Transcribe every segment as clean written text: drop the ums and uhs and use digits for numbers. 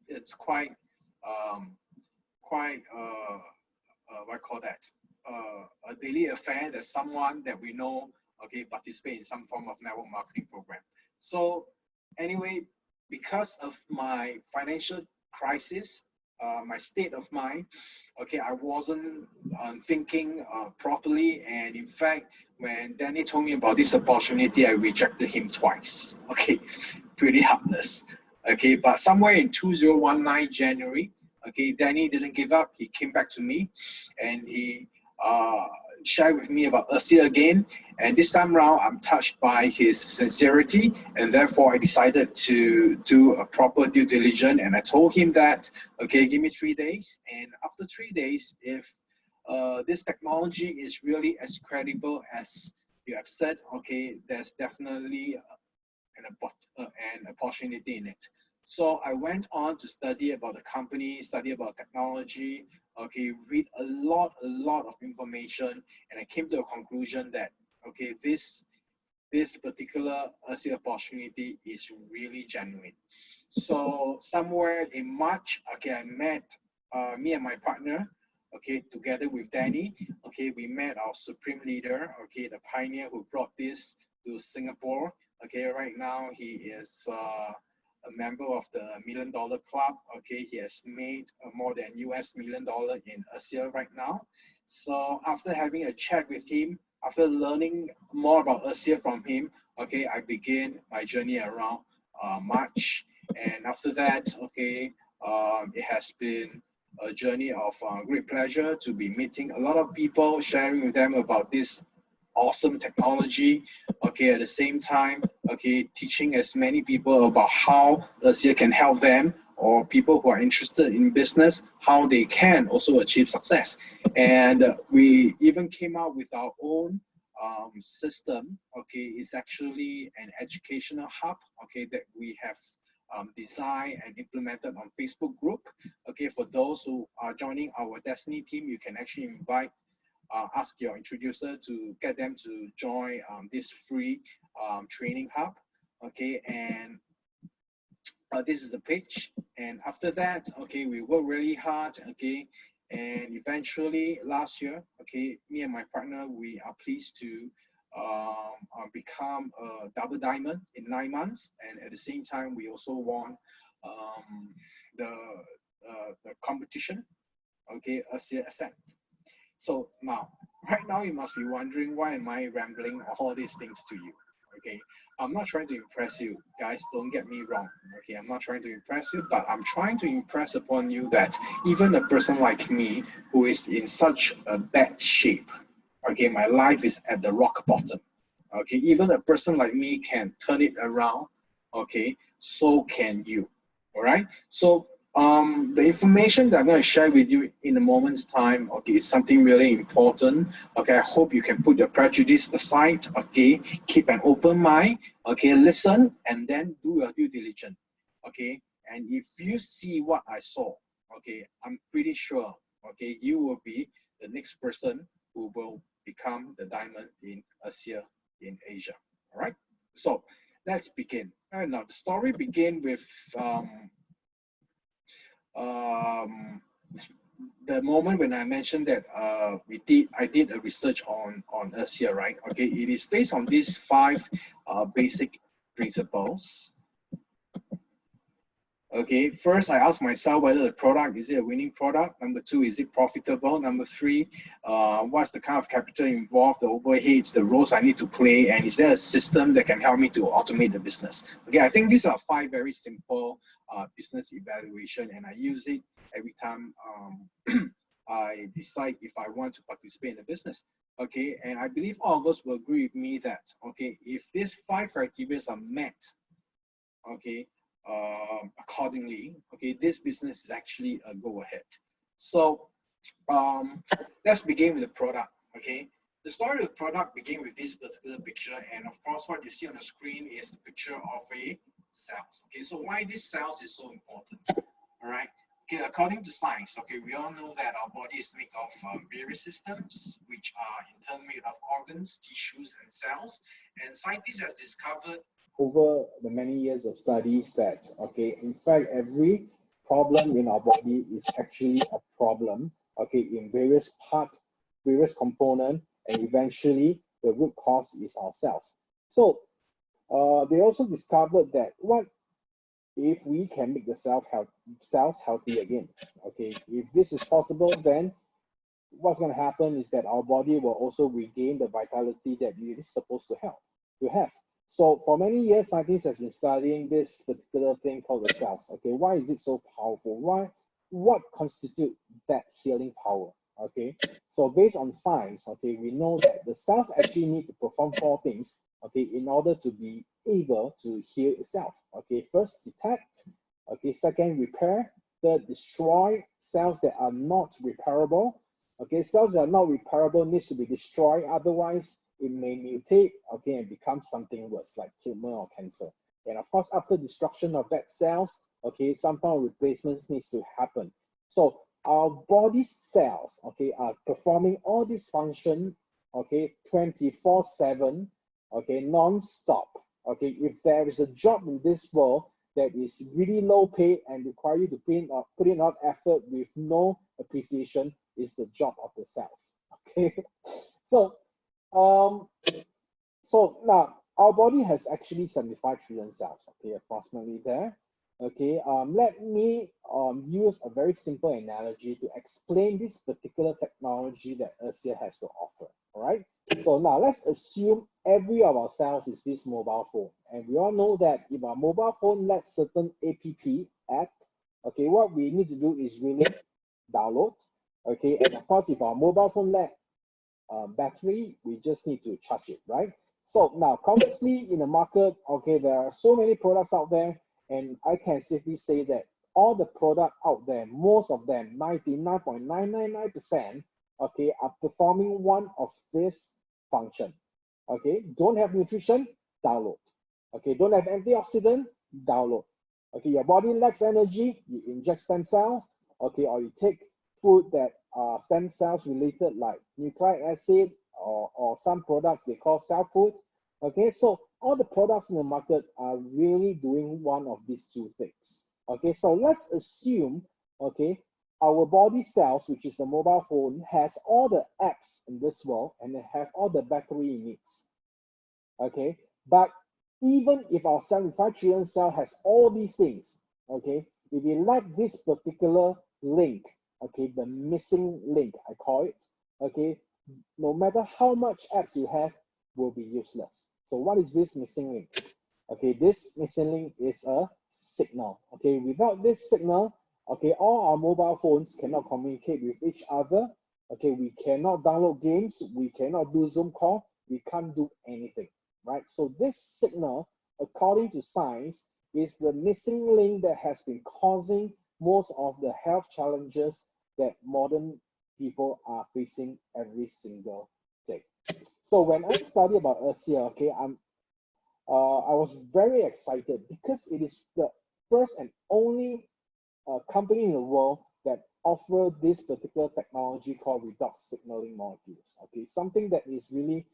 it's quite quite what I call that, a daily affair that someone that we know, okay, participate in some form of network marketing program. So anyway, because of my financial crisis, my state of mind, okay, I wasn't thinking properly, and in fact, when Danny told me about this opportunity, I rejected him twice. Okay, pretty heartless. Okay, but somewhere in 2019 January, okay, Danny didn't give up. He came back to me, and he shared with me about ASEA again. And this time around, I'm touched by his sincerity, and therefore I decided to do a proper due diligence. And I told him that, okay, give me 3 days, and after 3 days, if this technology is really as credible as you have said, okay, there's definitely an opportunity in it. So I went on to study about the company, study about technology, okay, read a lot of information, and I came to a conclusion that, okay, this particular ASEA opportunity is really genuine. So somewhere in March, okay, I met me and my partner, okay, together with Danny, okay, we met our supreme leader, okay, the pioneer who brought this to Singapore. Okay, right now he is a member of the $1 Million Club. Okay, he has made more than US $1 million in ASEA right now. So after having a chat with him, after learning more about ASEA from him, okay, I began my journey around March. And after that, okay, it has been a journey of great pleasure to be meeting a lot of people, sharing with them about this awesome technology, okay, at the same time, okay, teaching as many people about how ASEA can help them, or people who are interested in business, how they can also achieve success. And we even came out with our own system, okay, it's actually an educational hub, okay, that we have designed and implemented on Facebook group. Okay, for those who are joining our Destiny team, you can actually invite ask your introducer to get them to join this free training hub. Okay, and this is the page. And after that, okay, we work really hard. Okay, and eventually last year, okay, me and my partner, we are pleased to become a double diamond in 9 months. And at the same time, we also won the competition. Okay, ASEA Ascent. So now, right now you must be wondering, why am I rambling all these things to you? Okay, I'm not trying to impress you, guys, don't get me wrong. Okay, I'm not trying to impress you, but I'm trying to impress upon you that even a person like me who is in such a bad shape, okay, my life is at the rock bottom. Okay, even a person like me can turn it around. Okay, so can you. All right, so the information that I'm going to share with you in a moment's time, okay, is something really important. Okay, I hope you can put your prejudice aside. Okay, keep an open mind. Okay, listen and then do your due diligence. Okay, and if you see what I saw, okay, I'm pretty sure, okay, you will be the next person who will become the diamond in ASEA in Asia. All right, so let's begin. And now the story began with the moment when I mentioned that I did a research on ASEA, right? Okay, it is based on these 5 basic principles. Okay, first I asked myself whether the product, is it a winning product? Number 2, is it profitable? Number 3, what's the kind of capital involved, the overheads, the roles I need to play, and is there a system that can help me to automate the business? Okay, I think these are 5 very simple business evaluation, and I use it every time I decide if I want to participate in the business. Okay, and I believe all of us will agree with me that, okay, if these 5 criteria are met, okay, accordingly, okay, this business is actually a go-ahead. So let's begin with the product. Okay, the story of the product begins with this particular picture, and of course what you see on the screen is the picture of a cells. Okay, so why this cells is so important? All right, okay, according to science, okay, we all know that our body is made of various systems, which are in turn made of organs, tissues, and cells, and scientists have discovered over the many years of studies that, okay, in fact, every problem in our body is actually a problem, okay, in various parts, various components, and eventually the root cause is ourselves. So they also discovered that what if we can make the cells healthy again? Okay, if this is possible, then what's going to happen is that our body will also regain the vitality that it is supposed to have. So for many years, scientists have been studying this particular thing called the cells. Okay, why is it so powerful? What constitutes that healing power? Okay, so based on science, okay, we know that the cells actually need to perform 4 things, okay, in order to be able to heal itself. Okay, first, detect. Okay, second, repair. Third, destroy cells that are not repairable. Okay, cells that are not repairable needs to be destroyed, otherwise it may mutate, okay, and become something worse like tumor or cancer. And of course, after destruction of that cells, okay, some kind of replacements needs to happen. So our body cells, okay, are performing all this function, okay, 24/7, okay, non-stop. Okay, if there is a job in this world that is really low pay and require you to put in out effort with no appreciation, is the job of the cells. Okay, so so now our body has actually 75 trillion cells, okay, approximately there. Okay, let me use a very simple analogy to explain this particular technology that ASEA has to offer. All right, so now let's assume every of our cells is this mobile phone, and we all know that if our mobile phone lacks certain app, okay, what we need to do is really download. Okay, and of course, if our mobile phone lacks battery, we just need to charge it, right? So now, conversely, in the market, okay, there are so many products out there, and I can safely say that all the products out there, most of them, 99.999%, okay, are performing one of this function. Okay, don't have nutrition, download. Okay, don't have antioxidant, download. Okay, your body lacks energy, you inject stem cells, okay, or you take food that are stem cells related, like nucleic acid or some products they call cell food. Okay, so all the products in the market are really doing one of these 2 things. Okay, so let's assume, okay, our body cells, which is the mobile phone, has all the apps in this world and they have all the battery it needs. Okay, but even if our 75 trillion cell has all these things, okay, if we lack this particular link, okay, the missing link, I call it, okay, no matter how much apps you have, will be useless. So what is this missing link? Okay, this missing link is a signal. Okay, without this signal, okay, all our mobile phones cannot communicate with each other. Okay, we cannot download games, we cannot do Zoom call, we can't do anything, right? So this signal, according to science, is the missing link that has been causing most of the health challenges that modern people are facing every single day. So when I study about ASEA, okay, I was very excited because it is the first and only company in the world that offer this particular technology called redox signaling molecules. Okay, something that is really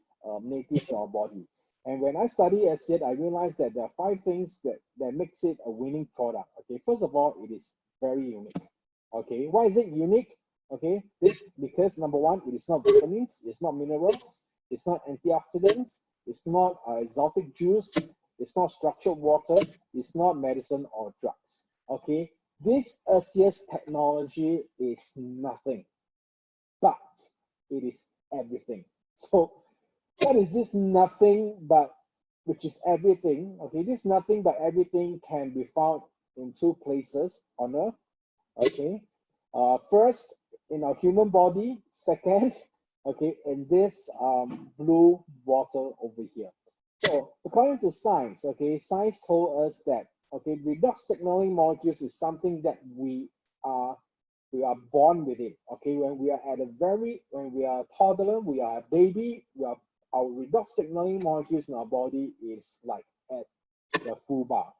native to our body. And when I study ASEA, I realized that there are 5 things that makes it a winning product. Okay, first of all, it is very unique. Okay, why is it unique? Okay, this because number 1, it is not vitamins, it's not minerals, it's not antioxidants, it's not exotic juice, it's not structured water, it's not medicine or drugs. Okay, this ASEA's technology is nothing, but it is everything. So what is this nothing but which is everything? Okay, this nothing but everything can be found in 2 places on Earth. Okay, first in our human body, second, okay, in this blue bottle over here. So according to science, okay, science told us that, okay, redox signaling molecules is something that we are born with it. Okay, when we are a toddler, we are a baby, our redox signaling molecules in our body is like at the full bar.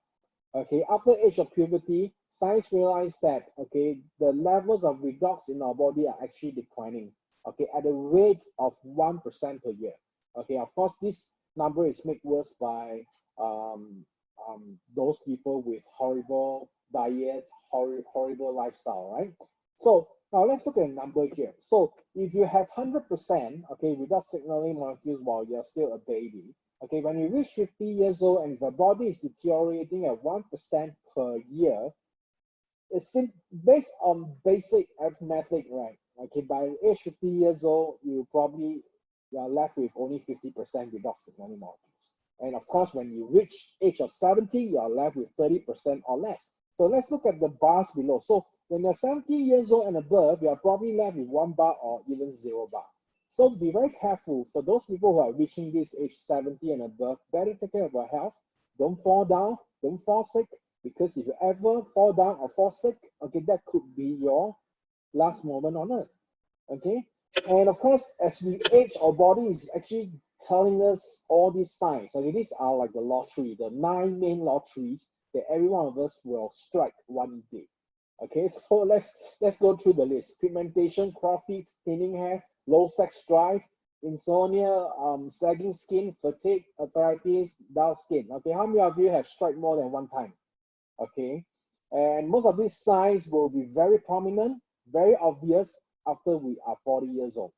Okay, after age of puberty, science realized that, okay, the levels of redox in our body are actually declining, okay, at a rate of 1% per year. Okay, of course, this number is made worse by those people with horrible diets, horrible lifestyle, right? So now let's look at a number here. So if you have 100%, okay, without signaling molecules while you're still a baby, okay, when you reach 50 years old and if your body is deteriorating at 1% per year, it's based on basic arithmetic, right? Okay, by age 50 years old, you are left with only 50% without signaling molecules. And of course, when you reach age of 70, you are left with 30% or less. So let's look at the bars below. So when you're 70 years old and above, you are probably left with 1 bar or even 0 bar. So be very careful for those people who are reaching this age 70 and above. Better take care of your health. Don't fall down. Don't fall sick. Because if you ever fall down or fall sick, okay, that could be your last moment on earth. Okay, and of course, as we age, our body is actually telling us all these signs. Okay, these are like the lottery, the 9 main lotteries that every one of us will strike one day. Okay, so let's go through the list: pigmentation, crow's feet, thinning hair, low sex drive, insomnia, sagging skin, fatigue, arthritis, dull skin. Okay, how many of you have struck more than one time? Okay, and most of these signs will be very prominent, very obvious after we are 40 years old.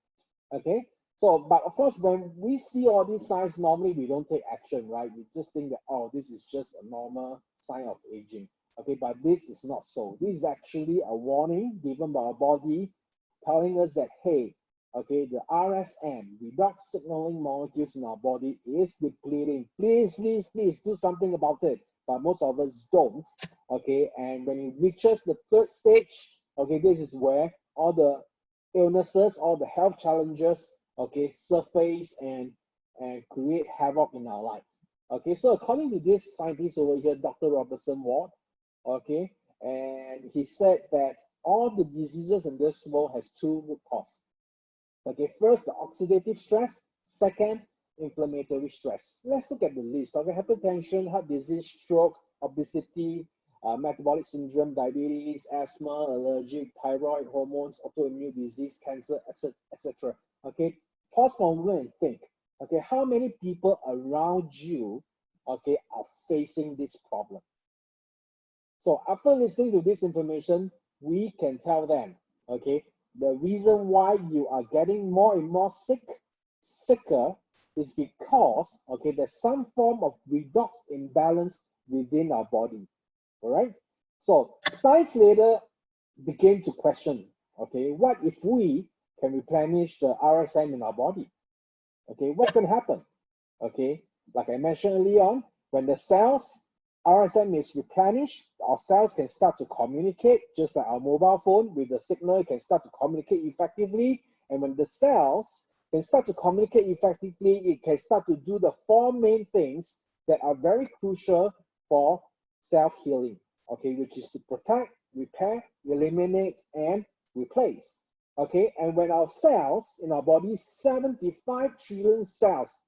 Okay, so but of course when we see all these signs, normally we don't take action, right? We just think that, oh, this is just a normal sign of aging. Okay, but this is not so. This is actually a warning given by our body telling us that, hey, okay, the RSM, redox signaling molecules in our body, is depleting. Please, please, please do something about it. But most of us don't. Okay, and when it reaches the third stage, okay, this is where all the illnesses, all the health challenges, okay, surface and create havoc in our life. Okay, so according to this scientist over here, Dr. Robertson Ward, okay, and he said that all the diseases in this world has 2 root causes. Okay, first, the oxidative stress. Second, inflammatory stress. Let's look at the list. Okay, hypertension, heart disease, stroke, obesity, metabolic syndrome, diabetes, asthma, allergic, thyroid, hormones, autoimmune disease, cancer, etc. Okay, pause for a moment and think. Okay, how many people around you, okay, are facing this problem? So after listening to this information, we can tell them, okay, the reason why you are getting more and more sicker is because, okay, there's some form of redox imbalance within our body. All right. So science later began to question, okay, what if we can replenish the RSM in our body? Okay, what's going to happen? Okay, like I mentioned earlier on, when the cells RSM is replenished, our cells can start to communicate, just like our mobile phone with the signal can start to communicate effectively. And when the cells can start to communicate effectively, it can start to do the 4 main things that are very crucial for self-healing, okay, which is to protect, repair, eliminate, and replace. Okay, and when our cells in our body, 75 trillion cells,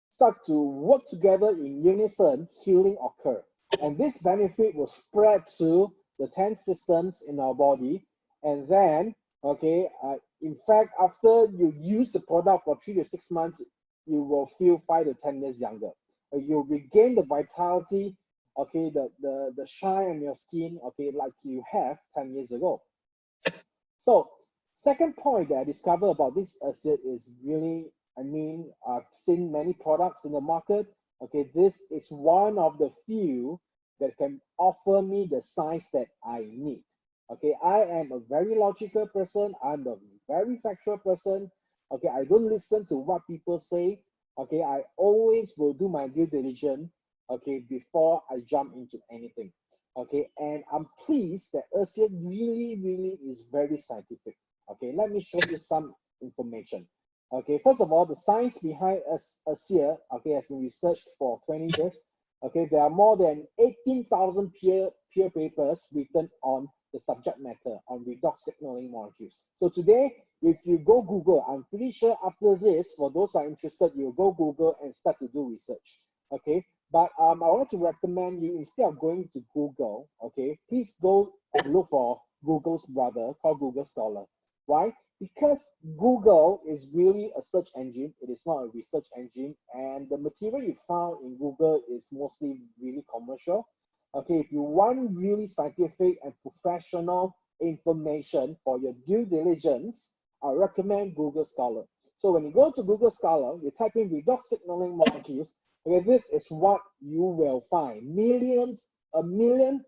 start to work together in unison, healing occurs. And this benefit will spread to the 10 systems in our body. And then, okay, in fact, after you use the product for 3 to 6 months, you will feel 5 to 10 years younger. You'll regain the vitality, okay, the shine on your skin, okay, like you have 10 years ago. So, second point that I discovered about this asset is really, I mean, I've seen many products in the market. Okay, this is one of the few that can offer me the signs that I need. Okay, I am a very logical person. I'm a very factual person. Okay, I don't listen to what people say. Okay, I always will do my due diligence, okay, before I jump into anything. Okay, and I'm pleased that ASEA really is very scientific. Okay, let me show you some information. Okay, first of all, the science behind ASEA, okay, has been researched for 20 years. Okay, there are more than 18,000 peer papers written on the subject matter on redox signaling molecules. So today, if you go Google, I'm pretty sure after this, for those who are interested, you'll go Google and start to do research. Okay, but I want to recommend you, instead of going to Google, okay, please go and look for Google's brother called Google Scholar. Why? Because Google is really a search engine. It is not a research engine. And the material you found in Google is mostly really commercial. okay, if you want really scientific and professional information for your due diligence, I recommend Google Scholar. So when you go to Google Scholar, you type in redox signaling molecules, okay, this is what you will find. A million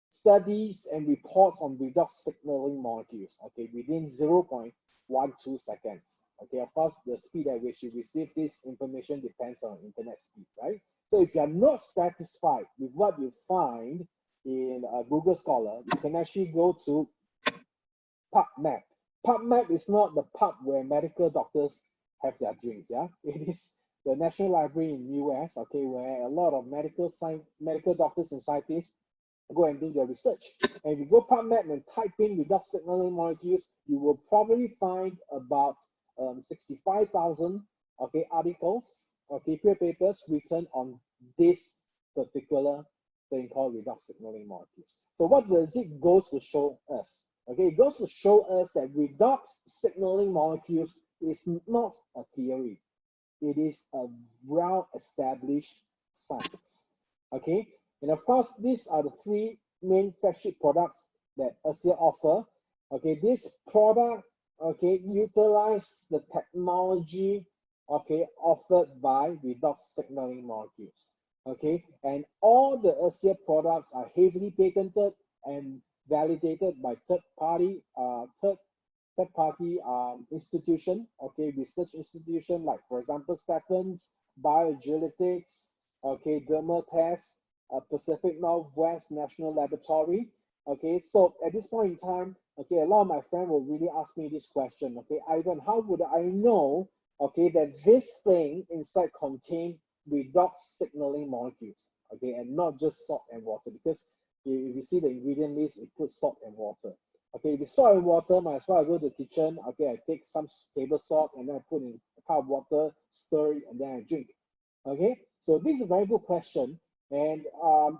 studies and reports on redox signaling molecules, okay, within 0.12 seconds. Okay, of course, the speed at which you receive this information depends on internet speed, right? So if you're not satisfied with what you find in Google Scholar, you can actually go to PubMed. PubMed is not the pub where medical doctors have their drinks, yeah? It is the National Library in US, okay, where a lot of medical doctors and scientists go and do their research. And if you go PubMed and type in redox signaling molecules, you will probably find about 65,000 okay articles, okay, peer papers written on this particular thing called redox signaling molecules. So what does it goes to show us? Okay, it goes to show us that redox signaling molecules is not a theory. It is a well-established science. Okay, and of course, these are the three main flagship products that ASEA offer. Okay, this product, okay, utilize the technology, okay, offered by redox signaling molecules. Okay, and all the ASEA products are heavily patented and validated by third-party institution, okay, research institution, like for example, Stephens, Bioagilitics, okay, Dermatest, Pacific Northwest National Laboratory. Okay, so at this point in time, okay, a lot of my friends will really ask me this question. Okay, Ivan, how would I know, okay, that this thing inside contains redox signaling molecules, okay, and not just salt and water? Because if you see the ingredient list, it puts salt and water. Okay, if it's salt and water, might as well I go to the kitchen. Okay, I take some table salt and then I put in a cup of water, stir it, and then I drink. Okay, so this is a very good question. And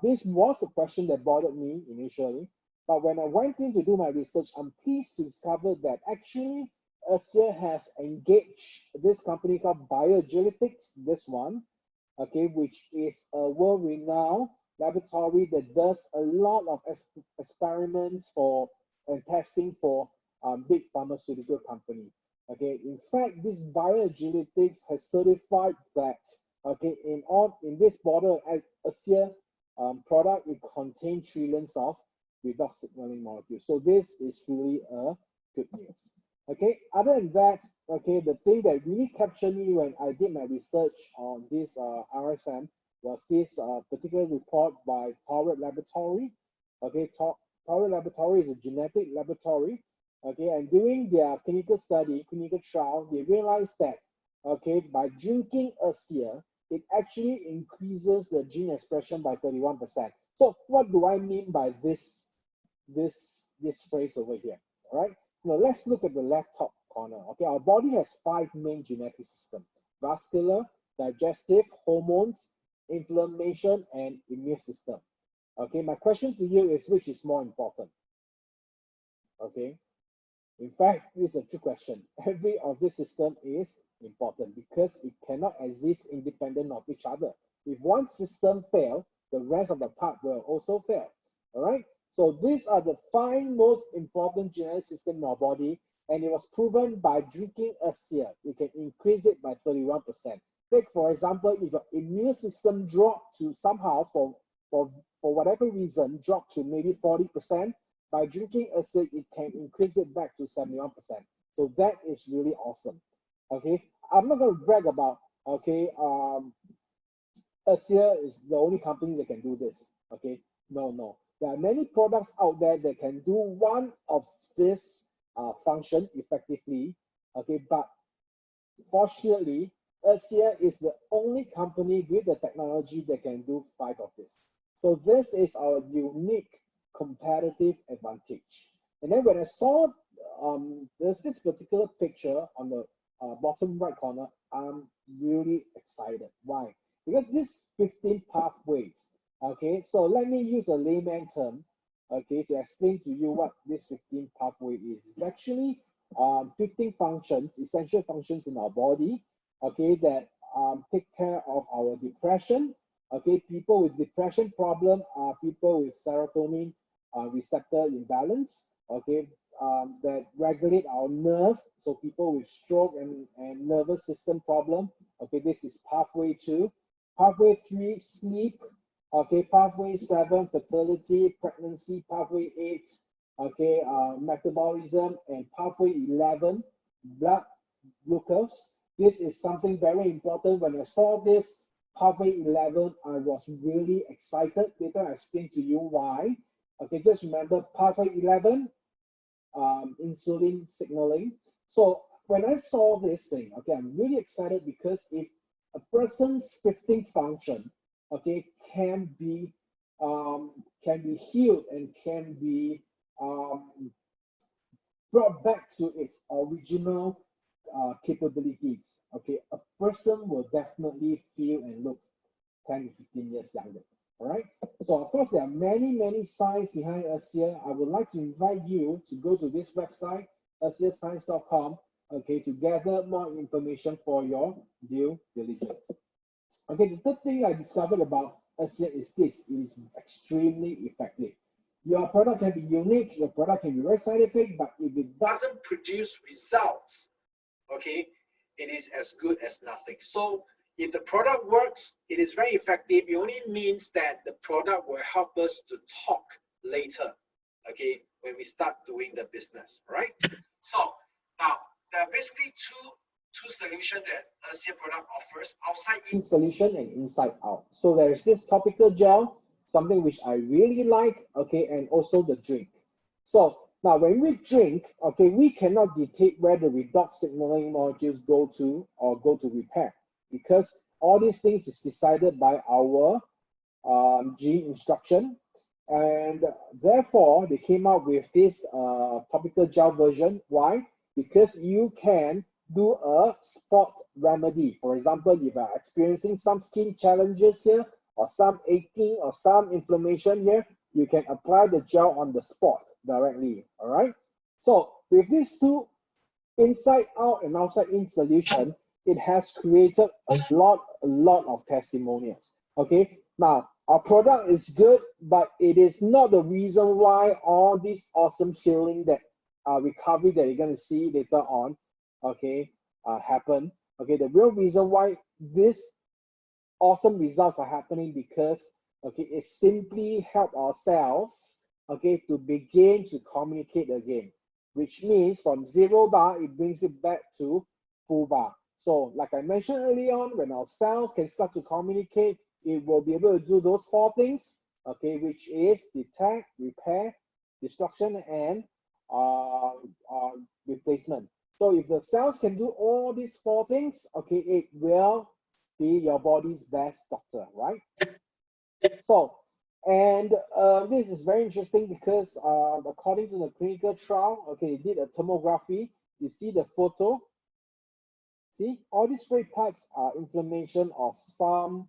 this was a question that bothered me initially. But when I went in to do my research, I'm pleased to discover that actually ASEA has engaged this company called Bioagilitics, this one, okay, which is a world-renowned laboratory that does a lot of experiments for and testing for big pharmaceutical company. Okay, in fact, this Bioagilitics has certified that, okay, in this bottle of ASEA product, it contains trillions of redox signaling molecules. So this is really a good news. Okay, other than that, okay, the thing that really captured me when I did my research on this RSM was this particular report by Tower Laboratory. Okay, Tower Laboratory is a genetic laboratory. Okay, and during their clinical study, clinical trial, they realized that, okay, by drinking ASEA, it actually increases the gene expression by 31%. So what do I mean by this phrase over here? All right. Now let's look at the left top corner. Okay, our body has 5 main genetic systems: vascular, digestive, hormones, inflammation, and immune system. Okay, my question to you is, which is more important? Okay, in fact, this is a trick question. Every of this system is important because it cannot exist independent of each other. If one system fails, the rest of the part will also fail. All right. So these are the 5 most important genetic systems in our body, and it was proven by drinking ASEA. You can increase it by 31%. Take for example, if your immune system dropped to somehow for whatever reason drop to maybe 40%, by drinking ASEA, it can increase it back to 71%. So that is really awesome. Okay, I'm not going to brag about, okay, ASEA is the only company that can do this. Okay, no. There are many products out there that can do one of this function effectively. Okay, but fortunately, ASEA is the only company with the technology that can do 5 of this. So this is our unique competitive advantage. And then when I saw there's this particular picture on the bottom right corner, I'm really excited. Why? Because this 15 pathways. Okay, so let me use a layman term, okay, to explain to you what this 15 pathway is. It's actually 15 functions, essential functions in our body, okay, that take care of our depression, Okay, people with depression problem are people with serotonin receptor imbalance. Okay, that regulate our nerve. So people with stroke and nervous system problem. Okay, this is pathway 2. Pathway 3, sleep. Okay, pathway 7, fertility, pregnancy. Pathway 8, okay, metabolism, and pathway 11, blood glucose. This is something very important. When I saw this pathway 11, I was really excited. Later I explain to you why. Okay, just remember pathway 11, insulin signaling. So when I saw this thing, okay, I'm really excited because if a person's 15th function, okay, can be healed and can be brought back to its original capabilities, okay, a person will definitely feel and look 10 to 15 years younger. All right. So of course, there are many science behind ASEA. I would like to invite you to go to this website, ASEAScience.com, okay, to gather more information for your due diligence. Okay, the third thing I discovered about ASEA is this: it is extremely effective. Your product can be unique, your product can be very scientific, but if it doesn't produce results, okay, it is as good as nothing. So if the product works, it is very effective. It only means that the product will help us to talk later, okay, when we start doing the business, right? So now there are basically two solutions that ASEA product offers: outside in solution and inside out. So there's this topical gel, something which I really like, okay, and also the drink. So now when we drink, okay, we cannot dictate where the redox signaling molecules go to or go to repair, because all these things is decided by our gene instruction, and therefore they came up with this topical gel version. Why? Because you can do a spot remedy. For example, if you are experiencing some skin challenges here, or some aching or some inflammation here, you can apply the gel on the spot directly. All right. So with these two, inside out and outside in solution, it has created a lot of testimonials. Okay, now our product is good, but it is not the reason why all this awesome healing that recovery that you're going to see later on, okay, happen. Okay, the real reason why this awesome results are happening, because okay, it simply help our cells, okay, to begin to communicate again, which means from 0 bar it brings it back to full bar. So like I mentioned early on, when our cells can start to communicate, it will be able to do those 4 things, okay, which is detect, repair, destruction, and replacement. So if the cells can do all these 4 things, okay, it will be your body's best doctor, right? So, and this is very interesting because according to the clinical trial, okay, they did a tomography. You see the photo. See, all these 3 parts are inflammation of some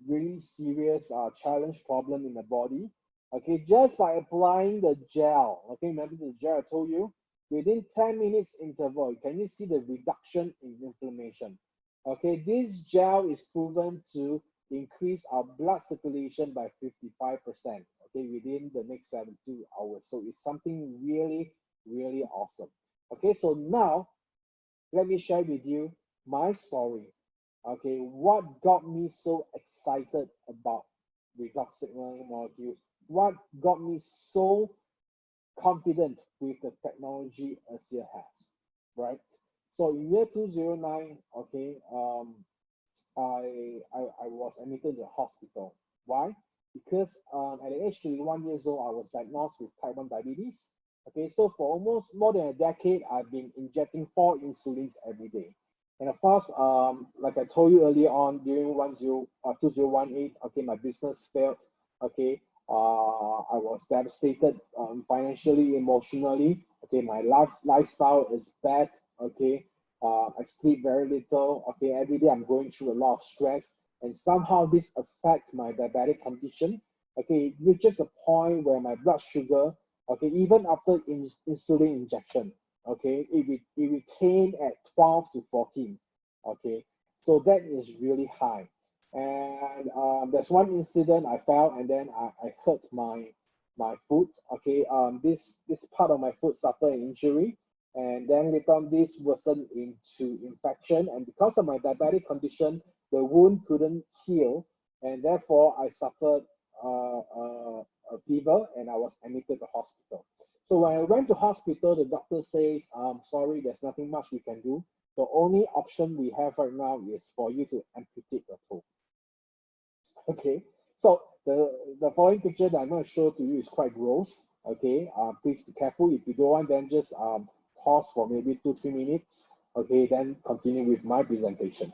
really serious challenge problem in the body. Okay, just by applying the gel. Okay, remember the gel I told you? Within 10 minutes interval, can you see the reduction in inflammation? Okay, this gel is proven to increase our blood circulation by 55%, okay, within the next 72 hours. So it's something really awesome. Okay, so now let me share with you my story. Okay, what got me so excited about redox signaling molecules? What got me so confident with the technology ASEA has, right? So in year 2009, okay, I was admitted to the hospital. Why? Because at the age 21 years old, I was diagnosed with type 1 diabetes. Okay, so for almost more than a decade, I've been injecting 4 insulins every day. And of course, like I told you earlier on, during 2018, okay, my business failed. Okay, I was devastated financially, emotionally. Okay, my lifestyle is bad. Okay, I sleep very little. Okay, every day I'm going through a lot of stress, and somehow this affects my diabetic condition. Okay, it reaches a point where my blood sugar, okay, even after insulin injection, okay, it retained at 12 to 14. Okay, so that is really high. And there's one incident I fell and then I hurt my foot. Okay, this part of my foot suffered an injury, and then later on this worsened into infection. And because of my diabetic condition, the wound couldn't heal, and therefore I suffered a fever and I was admitted to hospital. So when I went to hospital, the doctor says, sorry, there's nothing much we can do. The only option we have right now is for you to amputate your toe. Okay, so the following picture that I'm going to show to you is quite gross. Okay, please be careful. If you don't want, then just pause for maybe 2-3 minutes. Okay, then continue with my presentation.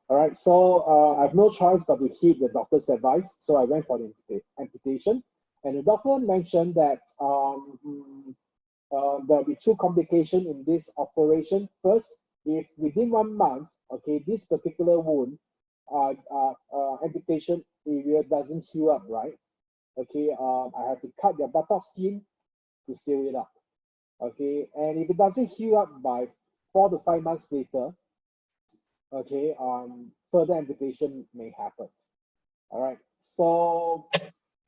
All right, so I have no choice but to heed the doctor's advice. So I went for the amputation, and the doctor mentioned that there'll be two complications in this operation. First, if within 1 month, okay, this particular wound, amputation area doesn't heal up, right? Okay, I have to cut your buttock skin to seal it up. Okay, and if it doesn't heal up by 4 to 5 months later, okay, further amputation may happen. All right, so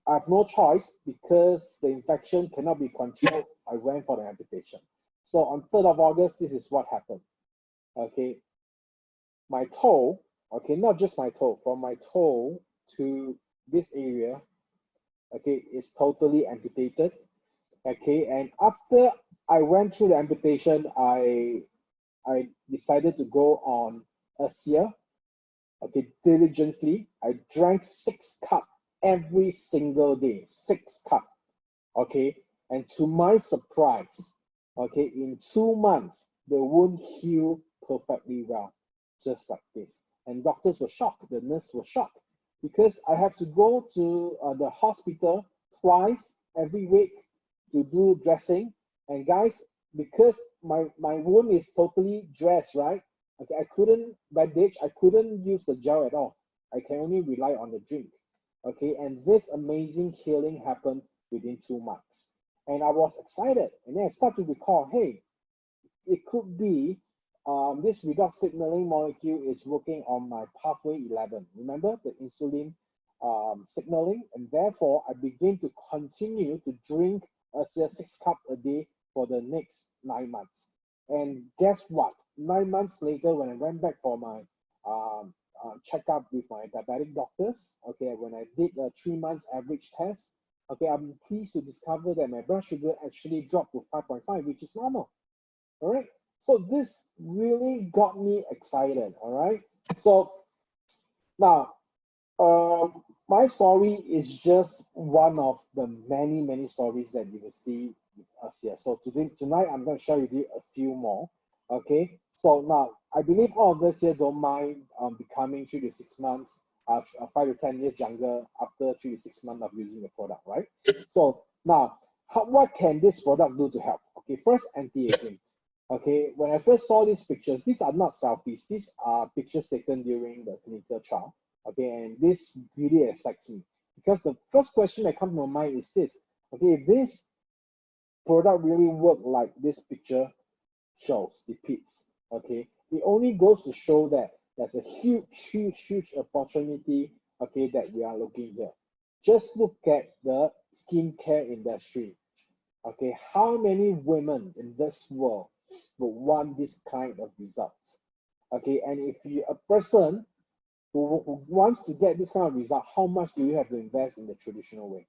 I have no choice because the infection cannot be controlled. I went for the amputation. So on 3rd of August, this is what happened. Okay, my toe, okay, not just my toe, from my toe to this area, okay, is totally amputated. Okay, and after I went through the amputation, I decided to go on ASEA, okay, diligently. I drank 6 cups every single day, 6 cups, okay, and to my surprise, okay, in 2 months, the wound healed perfectly well, just like this. And doctors were shocked, the nurse was shocked, because I have to go to the hospital twice every week to do dressing. And guys, because my wound is totally dressed, right? Okay, I couldn't bandage, I couldn't use the gel at all. I can only rely on the drink. Okay, and this amazing healing happened within 2 months. And I was excited. And then I started to recall, hey, it could be this redox signaling molecule is working on my pathway 11. Remember the insulin signaling? And therefore, I begin to continue to drink a 6 cups a day for the next 9 months. And guess what? 9 months later, when I went back for my checkup with my diabetic doctors, okay, when I did a 3 months average test, okay, I'm pleased to discover that my blood sugar actually dropped to 5.5, which is normal. All right, so this really got me excited. All right, so now my story is just one of the many stories that you will see with us here. So tonight I'm going to share with you a few more. Okay, so now I believe all of us here don't mind becoming 3 to 6 months, 5 to 10 years younger after 3 to 6 months of using the product, right? So now, what can this product do to help? Okay, first, anti-aging. Okay, when I first saw these pictures, these are not selfies. These are pictures taken during the clinical trial. Okay, and this really excites me because the first question that comes to my mind is this. Okay, if this product really work like this picture shows, depicts, okay, it only goes to show that there's a huge opportunity, okay, that we are looking here. Just look at the skincare industry. Okay, how many women in this world would want this kind of results? Okay, and if you're a person who wants to get this kind of result, how much do you have to invest in the traditional way?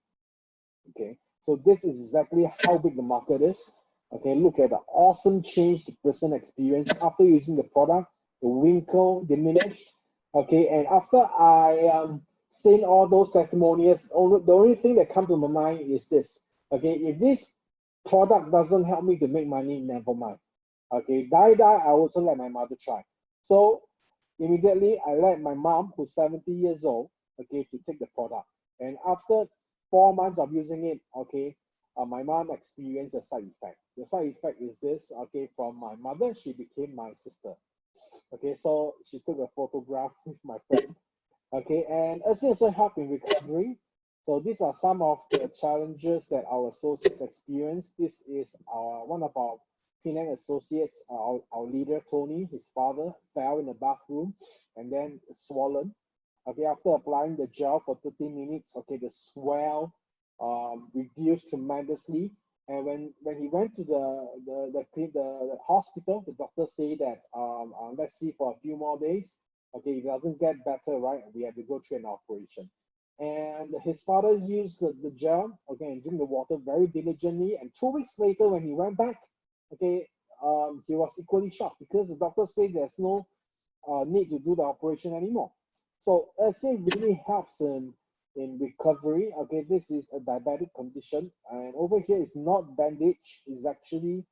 Okay, so this is exactly how big the market is. Okay, look at the awesome change the person experienced after using the product. The wrinkle diminished. Okay, and after I seen all those testimonials, the only thing that comes to my mind is this. Okay, if this product doesn't help me to make money, never mind. Okay, I also let my mother try. So immediately I let my mom, who's 70 years old, okay, to take the product. And after 4 months of using it, okay, my mom experienced a side effect. The side effect is this, okay, from my mother, she became my sister. Okay, so she took a photograph with my friend. Okay, and ASEA also helped in recovery. So these are some of the challenges that our associates experience. This is one of our Penang associates, our leader, Tony. His father fell in the bathroom and then swollen. Okay, after applying the gel for 30 minutes, okay, the swell reduced tremendously. And when he went to the hospital, the doctor said that let's see for a few more days. Okay, if it doesn't get better, right, we have to go through an operation. And his father used the gel, okay, and drink the water very diligently. And 2 weeks later, when he went back, okay, he was equally shocked because the doctor said there's no need to do the operation anymore. So ASEA really helps in recovery. Okay, this is a diabetic condition, and over here is not bandage, is actually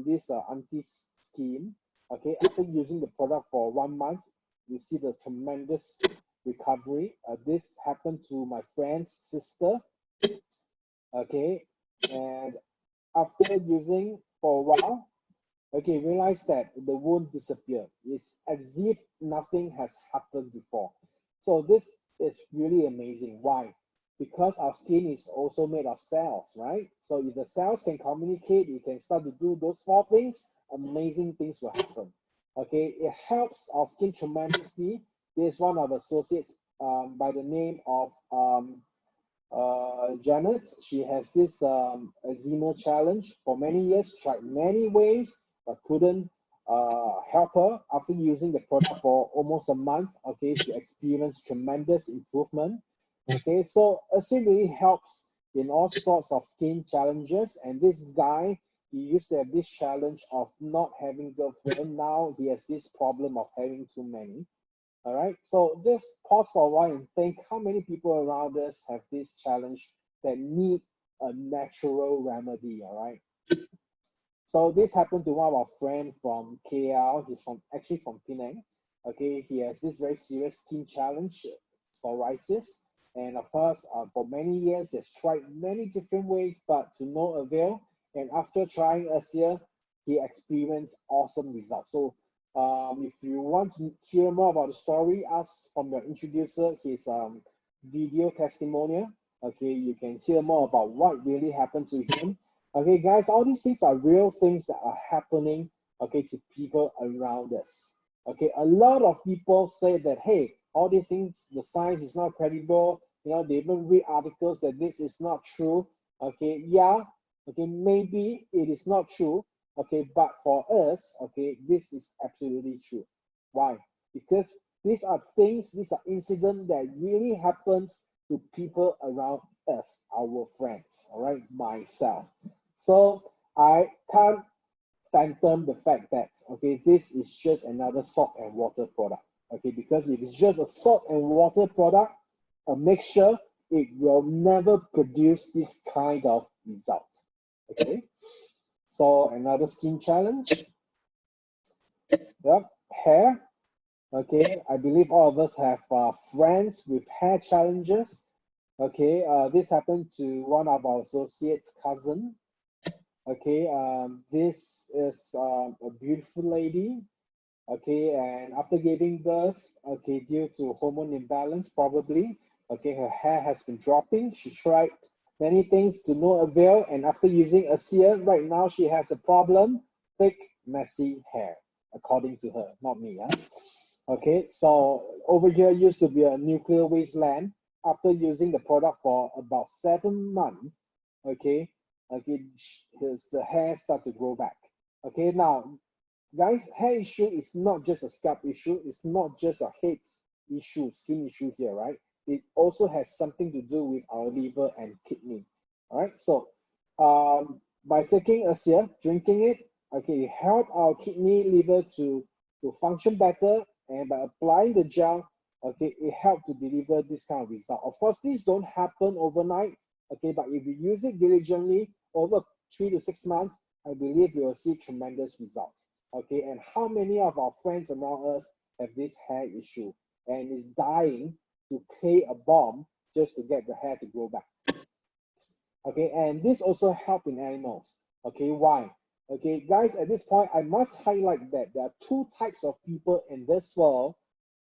this anti-skin. Okay, after using the product for 1 month, you see the tremendous recovery. This happened to my friend's sister. Okay, and after using for a while, okay, realize that the wound disappeared. It's as if nothing has happened before. So this is really amazing. Why? Because our skin is also made of cells, right? So if the cells can communicate, you can start to do those small things, amazing things will happen. Okay, it helps our skin tremendously. There's one of associates by the name of Janet. She has this eczema challenge for many years, tried many ways, but couldn't help her. After using the product for almost a month, okay, she experienced tremendous improvement. Okay, so ASEA really helps in all sorts of skin challenges. And this guy, he used to have this challenge of not having girlfriend. Now he has this problem of having too many. All right, so just pause for a while and think how many people around us have this challenge that need a natural remedy. All right, so this happened to one of our friend from KL. He's from actually from Penang. Okay, he has this very serious skin challenge, psoriasis, and of course, for many years, he's tried many different ways, but to no avail. And after trying ASEA, he experienced awesome results. So if you want to hear more about the story, ask from your introducer his video testimonial. Okay, you can hear more about what really happened to him. Okay, guys, all these things are real things that are happening, okay, to people around us. Okay, a lot of people say that, hey, all these things, the science is not credible. You know, they even read articles that this is not true. Okay, yeah, okay, maybe it is not true. Okay, but for us, okay, this is absolutely true. Why? Because these are things, these are incidents that really happens to people around us, our friends, all right, myself. So I can't phantom the fact that, okay, this is just another salt and water product. Okay, because if it's just a salt and water product, a mixture, it will never produce this kind of result. Okay, so another skin challenge. Yep, hair. Okay, I believe all of us have friends with hair challenges. Okay, this happened to one of our associates' cousin. Okay, this is a beautiful lady. Okay, and after giving birth, okay, due to hormone imbalance, probably, okay, her hair has been dropping. She tried many things to no avail, and after using ASEA, right now she has a problem, thick, messy hair, according to her, not me. Huh? Okay, so over here used to be a nuclear wasteland. After using the product for about 7 months, okay, okay, the hair start to grow back. Okay, now guys, hair issue is not just a scalp issue, it's not just a head issue, skin issue here, right? It also has something to do with our liver and kidney. All right, so by taking ASEA, drinking it, okay, it help our kidney, liver to function better, and by applying the gel, okay, it helped to deliver this kind of result. Of course, these don't happen overnight, okay, but if you use it diligently over 3 to 6 months, I believe you will see tremendous results. Okay, and how many of our friends around us have this hair issue and is dying to pay a bomb just to get the hair to grow back? Okay, and this also help in animals. Okay, why? Okay, guys, at this point, I must highlight that there are two types of people in this world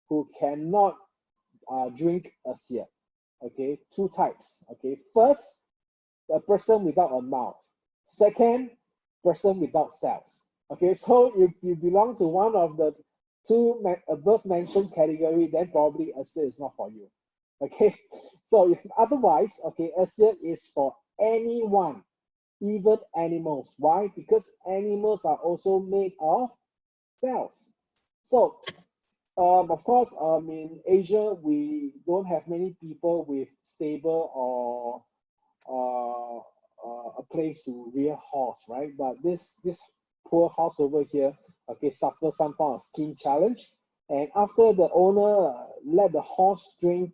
who cannot drink ASEA. Okay, two types. Okay, first, a person without a mouth. Second, person without cells. Okay, so you belong to one of the two above mentioned category, then probably ASEA is not for you. Okay, so if otherwise, okay, ASEA is for anyone, even animals. Why? Because animals are also made of cells. So of course, in Asia, we don't have many people with stable or a place to rear horse, right? But this poor house over here, okay, suffer some kind of skin challenge, and after the owner let the horse drink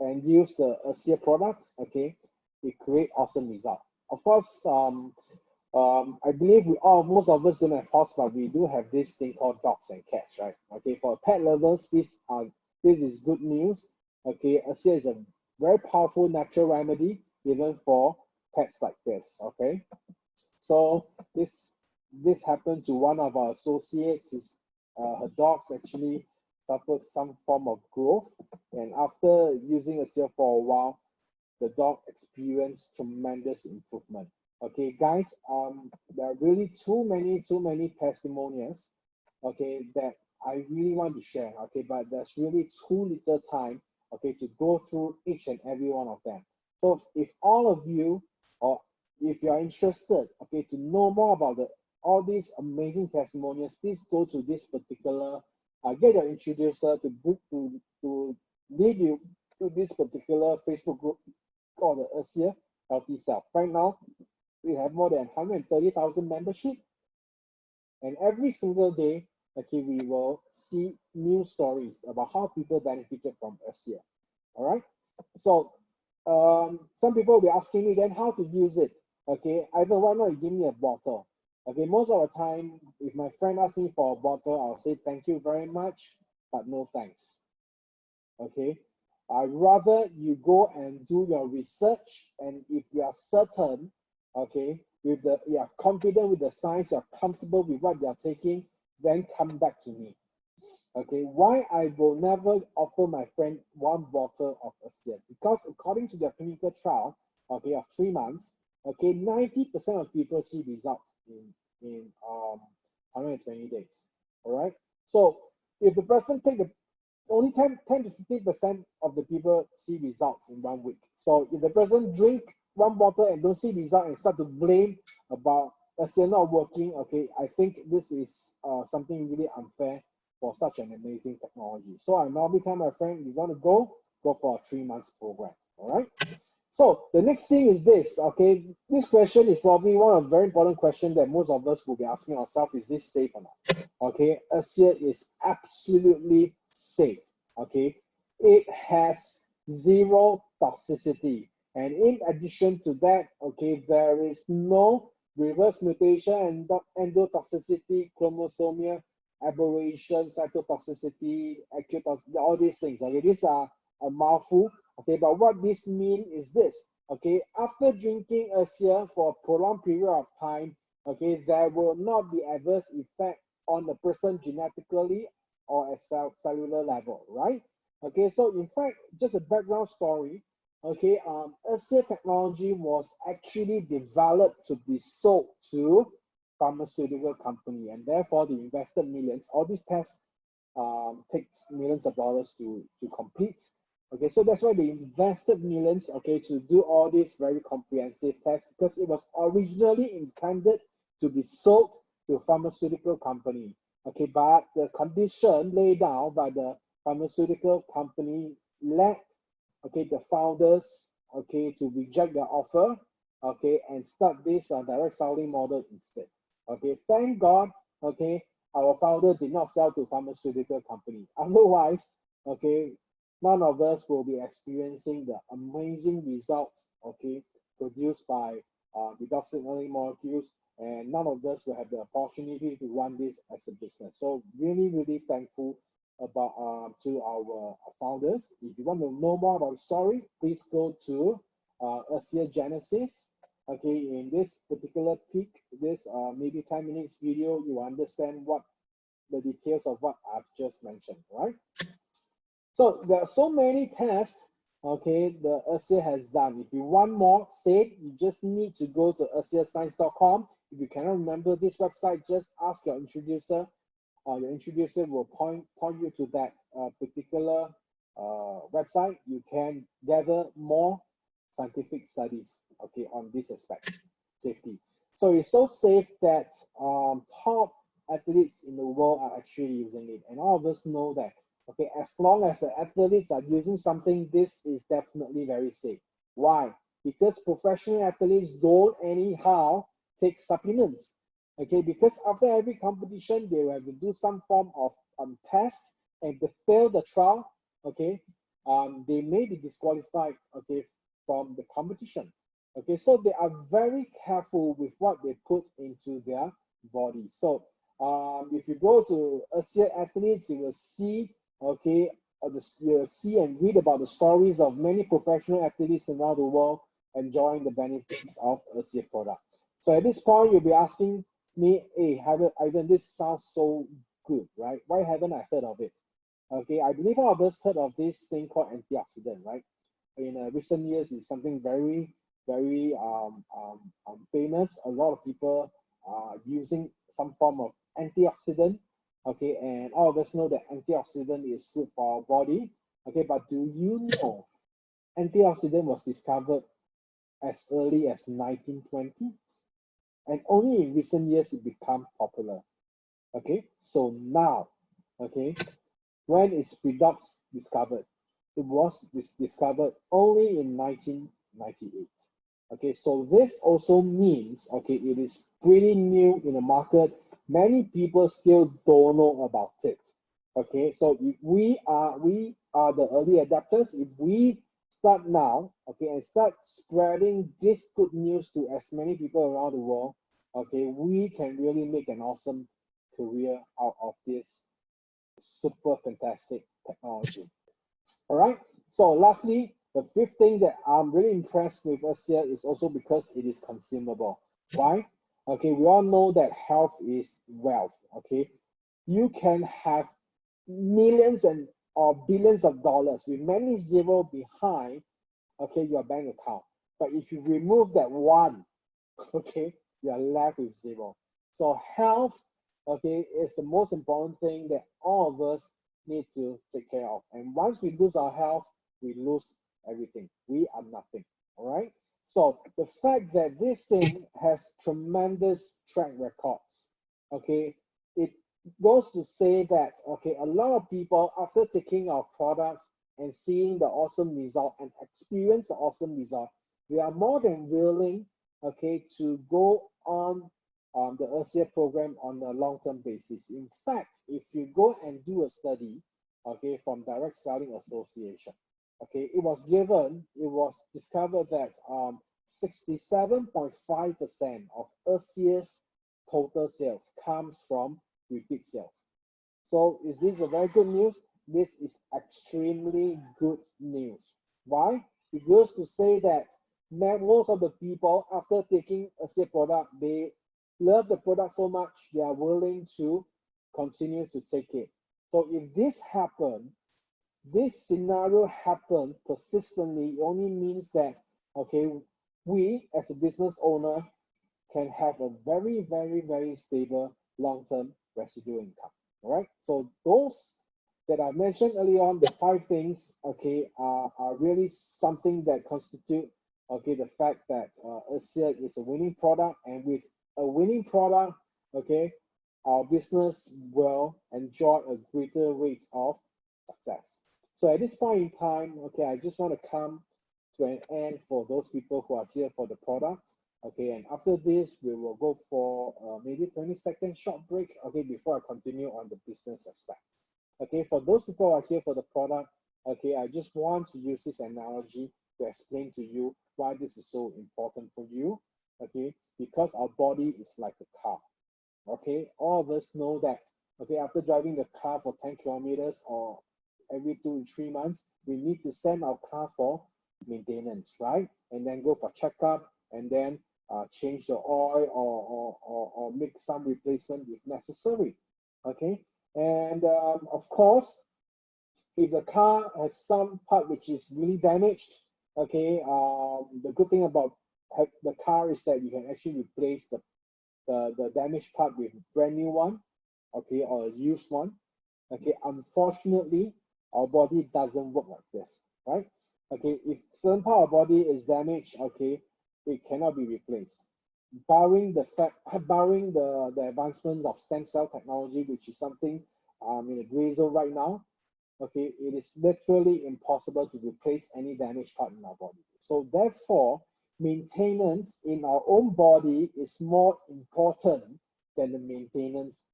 and use the ASEA products, okay, it create awesome result. Of course, I believe most of us don't have horse, but we do have this thing called dogs and cats, right? Okay, for pet lovers, this is good news. Okay, ASEA is a very powerful natural remedy even for pets like this. Okay, so this happened to one of our associates. Her dogs actually suffered some form of growth, and after using ASEA for a while, the dog experienced tremendous improvement. Okay, guys, there are really too many testimonials, okay, that I really want to share, okay, but there's really too little time, okay, to go through each and every one of them. So if all of you, or if you are interested, okay, to know more about all these amazing testimonials, please go to this particular, get your introducer to book to lead you to this particular Facebook group called the ASEA Healthy Self. Right now, we have more than 130,000 membership, and every single day, okay, we will see new stories about how people benefited from ASEA. All right. So some people will be asking me then how to use it. Okay, either why not you give me a bottle. Okay, most of the time, if my friend asks me for a bottle, I'll say thank you very much, but no thanks. Okay, I'd rather you go and do your research, and if you are certain, okay, you are confident with the science, you're comfortable with what you're taking, then come back to me. Okay, why I will never offer my friend one bottle of ASEA? Because according to their clinical trial, okay, of 3 months, okay, 90% of people see results in 120 days. All right. So if the person take the only 10 to 15% of the people see results in 1 week. So if the person drink one bottle and don't see result and start to blame about ASEA not working, okay, I think this is something really unfair for such an amazing technology. So I normally tell my friend, you want to go for a 3 months program. All right. So the next thing is this. Okay, this question is probably one of the very important questions that most of us will be asking ourselves: is this safe or not? Okay, ASEA is absolutely safe. Okay, it has zero toxicity, and in addition to that, okay, there is no reverse mutation and endotoxicity, chromosomal aberration, cytotoxicity, acute toxicity, all these things. Okay, these are a mouthful. Okay, but what this means is this. Okay, after drinking ASEA for a prolonged period of time, okay, there will not be adverse effect on the person genetically or at cellular level, right? Okay, so in fact, just a background story. Okay, ASEA technology was actually developed to be sold to pharmaceutical company, and therefore they invested millions. All these tests takes millions of dollars to complete. Okay, so that's why they invested millions, okay, to do all these very comprehensive tests, because it was originally intended to be sold to a pharmaceutical company. Okay, but the condition laid down by the pharmaceutical company led, okay, the founders, okay, to reject their offer, okay, and start this direct selling model instead. Okay, thank God, okay, our founder did not sell to pharmaceutical company. Otherwise, okay, none of us will be experiencing the amazing results, okay, produced by redoxy molecules, and none of us will have the opportunity to run this as a business. So really thankful about to our founders. If you want to know more about the story, please go to ASEA Genesis. Okay, in this particular peak, this maybe 10 minutes video, you understand what the details of what I've just mentioned, right? So there are so many tests, okay, the ASEA has done. If you want more, say you just need to go to ASEAScience.com. If you cannot remember this website, just ask your introducer your introducer will point you to that particular website. You can gather more scientific studies, okay, on this aspect, safety. So it's so safe that top athletes in the world are actually using it, and all of us know that, okay, as long as the athletes are using something, this is definitely very safe. Why? Because professional athletes don't anyhow take supplements. Okay, because after every competition, they will have to do some form of test, and if they fail the trial, okay, they may be disqualified, okay, from the competition. Okay, so they are very careful with what they put into their body. So if you go to ASEA athletes, you will see, okay, you'll see and read about the stories of many professional athletes around the world enjoying the benefits of ASEA product. So at this point, you'll be asking me, hey, Ivan, this sounds so good, right? Why haven't I heard of it? Okay, I believe all of us heard of this thing called antioxidant, right? In recent years, it's something very, very famous. A lot of people are using some form of antioxidant, okay, and all of us know that antioxidant is good for our body, okay, but do you know antioxidant was discovered as early as 1920s, and only in recent years it become popular, okay? So now, okay, when is redox discovered? It was discovered only in 1998. Okay, so this also means, okay, it is pretty new in the market. Many people still don't know about it. Okay, so if we are the early adapters. If we start now, okay, and start spreading this good news to as many people around the world, okay, we can really make an awesome career out of this super fantastic technology. All right. So lastly, the fifth thing that I'm really impressed with us here is also because it is consumable. Why? Okay, we all know that health is wealth. Okay, you can have millions and or billions of dollars with many zero behind, okay, your bank account. But if you remove that one, okay, you are left with zero. So health, okay, is the most important thing that all of us need to take care of. And once we lose our health, we lose everything. We are nothing. All right. So the fact that this thing has tremendous track records, okay, it goes to say that, okay, a lot of people after taking our products and seeing the awesome result and experience the awesome result, we are more than willing, okay, to go on the ASEA program on a long-term basis. In fact, if you go and do a study, okay, from Direct Selling Association, okay, it was discovered that 67.5% of ASEA's total sales comes from repeat sales. So is this a very good news? This is extremely good news. Why? It goes to say that most of the people, after taking ASEA product, they love the product so much, they are willing to continue to take it. So if this happen, this scenario happen persistently, it only means that, okay, we as a business owner can have a very, very, very stable long-term residual income. All right. So those that I mentioned earlier on, the 5 things, okay, are really something that constitute, okay, the fact that ASEA is a winning product, and with a winning product, okay, our business will enjoy a greater rate of success. So at this point in time, okay, I just want to come to an end for those people who are here for the product. Okay, and after this, we will go for maybe 20-second short break, okay, before I continue on the business aspect. Okay, for those people who are here for the product, okay, I just want to use this analogy to explain to you why this is so important for you, okay, because our body is like a car, okay, all of us know that, okay, after driving the car for 10 kilometers or every 2 to 3 months, we need to send our car for maintenance, right? And then go for checkup, and then change the oil or make some replacement if necessary, okay? And of course, if the car has some part which is really damaged, okay, the good thing about the car is that you can actually replace the damaged part with brand new one, okay, or a used one, okay, unfortunately, our body doesn't work like this, right? Okay, if certain part of body is damaged, okay, it cannot be replaced. Barring the fact, barring the advancement of stem cell technology, which is something in a gray zone right now, okay, it is literally impossible to replace any damaged part in our body. So therefore, maintenance in our own body is more important than the maintenance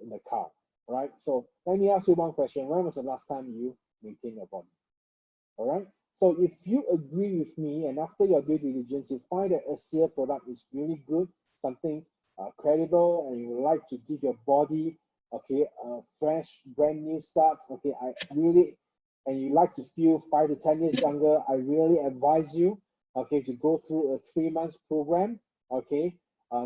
in the car, right? So let me ask you one question. When was the last time you maintained your body? All right. So if you agree with me and after your due diligence, you find that ASEA product is really good, something credible, and you would like to give your body, okay, a fresh, brand new start, okay, I really, and you like to feel 5 to 10 years younger, I really advise you, okay, to go through a 3 months program, okay,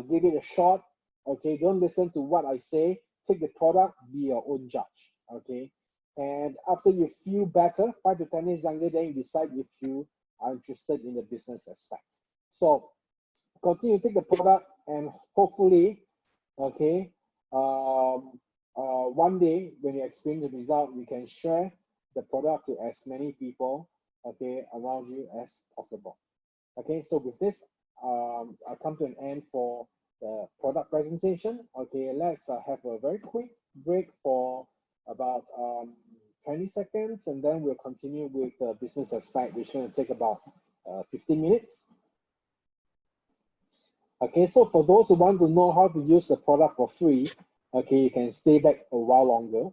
give it a shot, okay, don't listen to what I say, take the product, be your own judge, okay. And after you feel better, 5 to 10 years younger, then you decide if you are interested in the business aspect. So continue to take the product and hopefully, okay, one day when you experience the result, you can share the product to as many people, okay, around you as possible. Okay, so with this, I come to an end for the product presentation. Okay, let's have a very quick break for about 20 seconds, and then we'll continue with the business aspect, which will take about 15 minutes. Okay, so for those who want to know how to use the product for free, okay, you can stay back a while longer.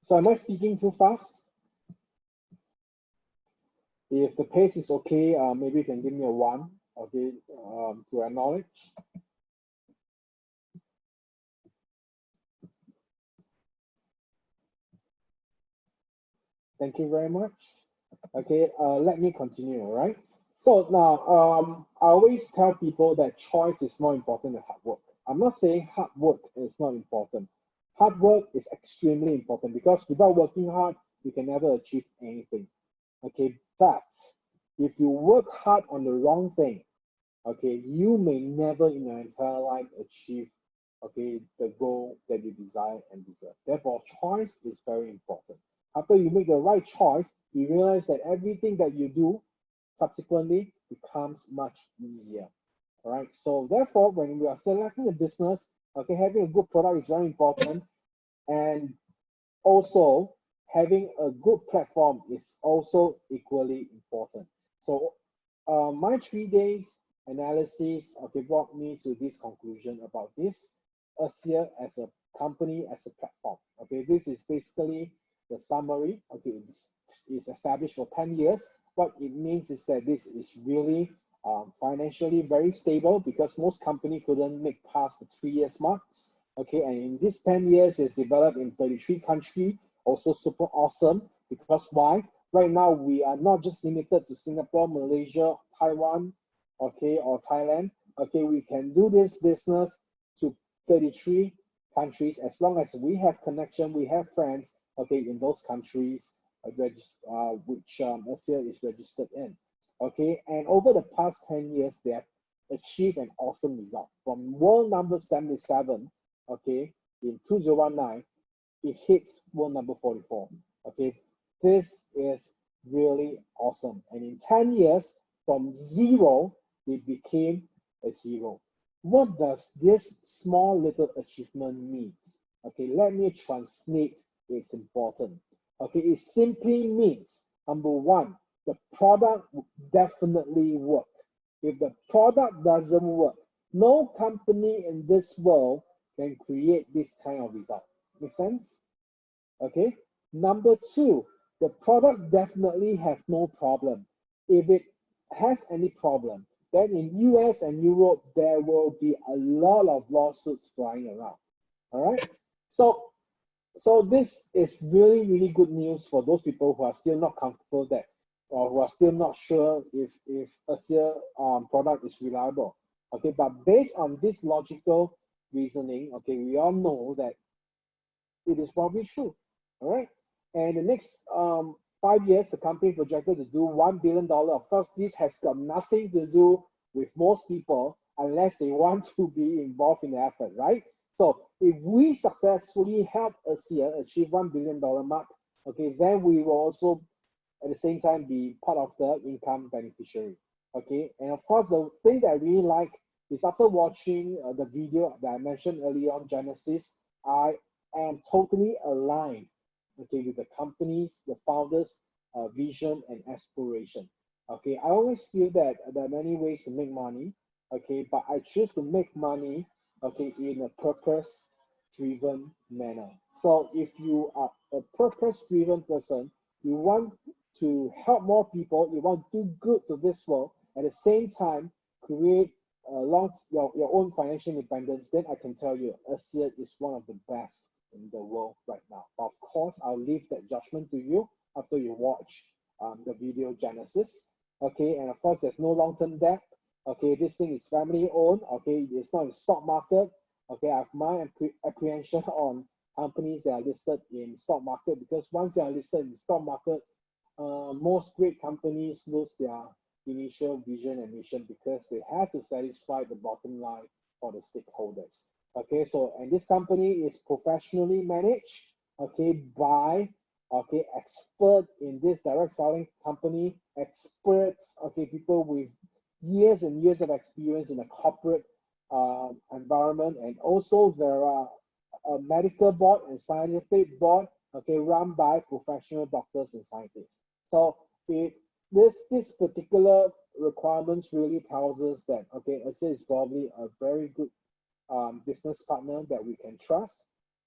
So am I speaking too fast? If the pace is okay, maybe you can give me a 1, okay, to acknowledge. Thank you very much. Okay, let me continue, all right? So now, I always tell people that choice is more important than hard work. I'm not saying hard work is not important. Hard work is extremely important because without working hard, you can never achieve anything. Okay, but if you work hard on the wrong thing, okay, you may never in your entire life achieve, okay, the goal that you desire and deserve. Therefore, choice is very important. After you make the right choice, you realize that everything that you do subsequently becomes much easier. All right. So therefore, when we are selecting a business, okay, having a good product is very important, and also having a good platform is also equally important. So my 3 days analysis, okay, brought me to this conclusion about this ASEA as a company, as a platform. Okay, this is basically the summary. Okay, it's established for 10 years. What it means is that this is really financially very stable because most companies couldn't make past the 3 years marks. Okay, and in this 10 years, it's developed in 33 countries, also super awesome because why? Right now, we are not just limited to Singapore, Malaysia, Taiwan, okay, or Thailand. Okay, we can do this business to 33 countries as long as we have connection, we have friends, okay, in those countries, which ASEA is registered in. Okay, and over the past 10 years, they have achieved an awesome result. From world number 77, okay, in 2019, it hits world number 44. Okay, this is really awesome. And in 10 years, from zero, they became a hero. What does this small little achievement mean? Okay, let me translate its importance. Okay, it simply means, number one, the product will definitely work. If the product doesn't work, no company in this world can create this kind of result. Make sense? Okay. Number two, the product definitely have no problem. If it has any problem, then in US and Europe, there will be a lot of lawsuits flying around. All right. So this is really, really good news for those people who are still not comfortable that, or who are still not sure if ASEA product is reliable. Okay, but based on this logical reasoning, okay, we all know that it is probably true. All right. And the next 5 years, the company projected to do $1 billion. Of course, this has got nothing to do with most people, unless they want to be involved in the effort, right? So if we successfully help ASEA achieve $1 billion mark, okay, then we will also at the same time be part of the income beneficiary. Okay, and of course, the thing that I really like is after watching the video that I mentioned earlier on Genesis, I am totally aligned, okay, with the company's, the founders' vision and aspiration. Okay, I always feel that there are many ways to make money, okay, but I choose to make money, okay, in a purpose-driven manner. So if you are a purpose-driven person, you want to help more people, you want to do good to this world, at the same time create your own financial independence, then I can tell you ASEA is one of the best in the world right now. But of course, I'll leave that judgment to you after you watch the video Genesis. Okay, and of course, there's no long-term debt. Okay, this thing is family owned. Okay, it's not in the stock market. Okay, I have my apprehension on companies that are listed in stock market, because once they are listed in the stock market, most great companies lose their initial vision and mission because they have to satisfy the bottom line for the stakeholders. Okay, so and this company is professionally managed, okay, by expert in this direct selling company, experts, okay, people with years and years of experience in a corporate environment, and also there are a medical board and scientific board, okay, run by professional doctors and scientists. So this particular requirements really tells us that, okay, ASEA is probably a very good business partner that we can trust,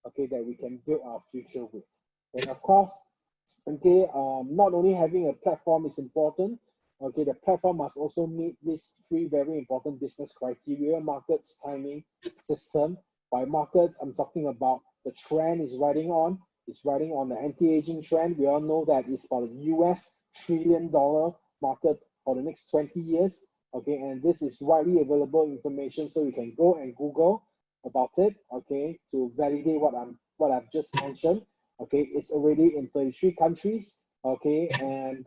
okay, that we can build our future with. And of course, okay, not only having a platform is important, okay, the platform must also meet these three very important business criteria: markets, timing, system. By markets, I'm talking about the trend is riding on. It's riding on the anti-aging trend. We all know that it's about a US $1 trillion market for the next 20 years. Okay, and this is widely available information, so you can go and Google about it, okay, to validate what I've just mentioned. Okay, it's already in 33 countries. Okay, and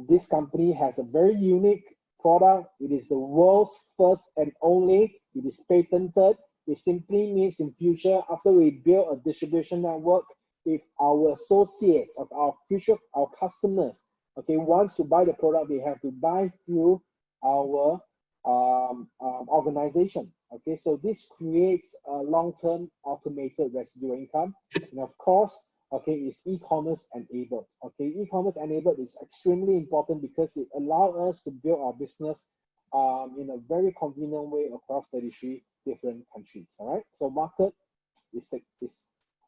this company has a very unique product. It is the world's first and only. It is patented. It simply means in future, after we build a distribution network, if our associates of our customers, okay, wants to buy the product, they have to buy through our organization. Okay, so this creates a long-term automated residual income, and of course, okay, it's e-commerce enabled. Okay, e-commerce enabled is extremely important because it allows us to build our business in a very convenient way across 33 different countries. All right, so market is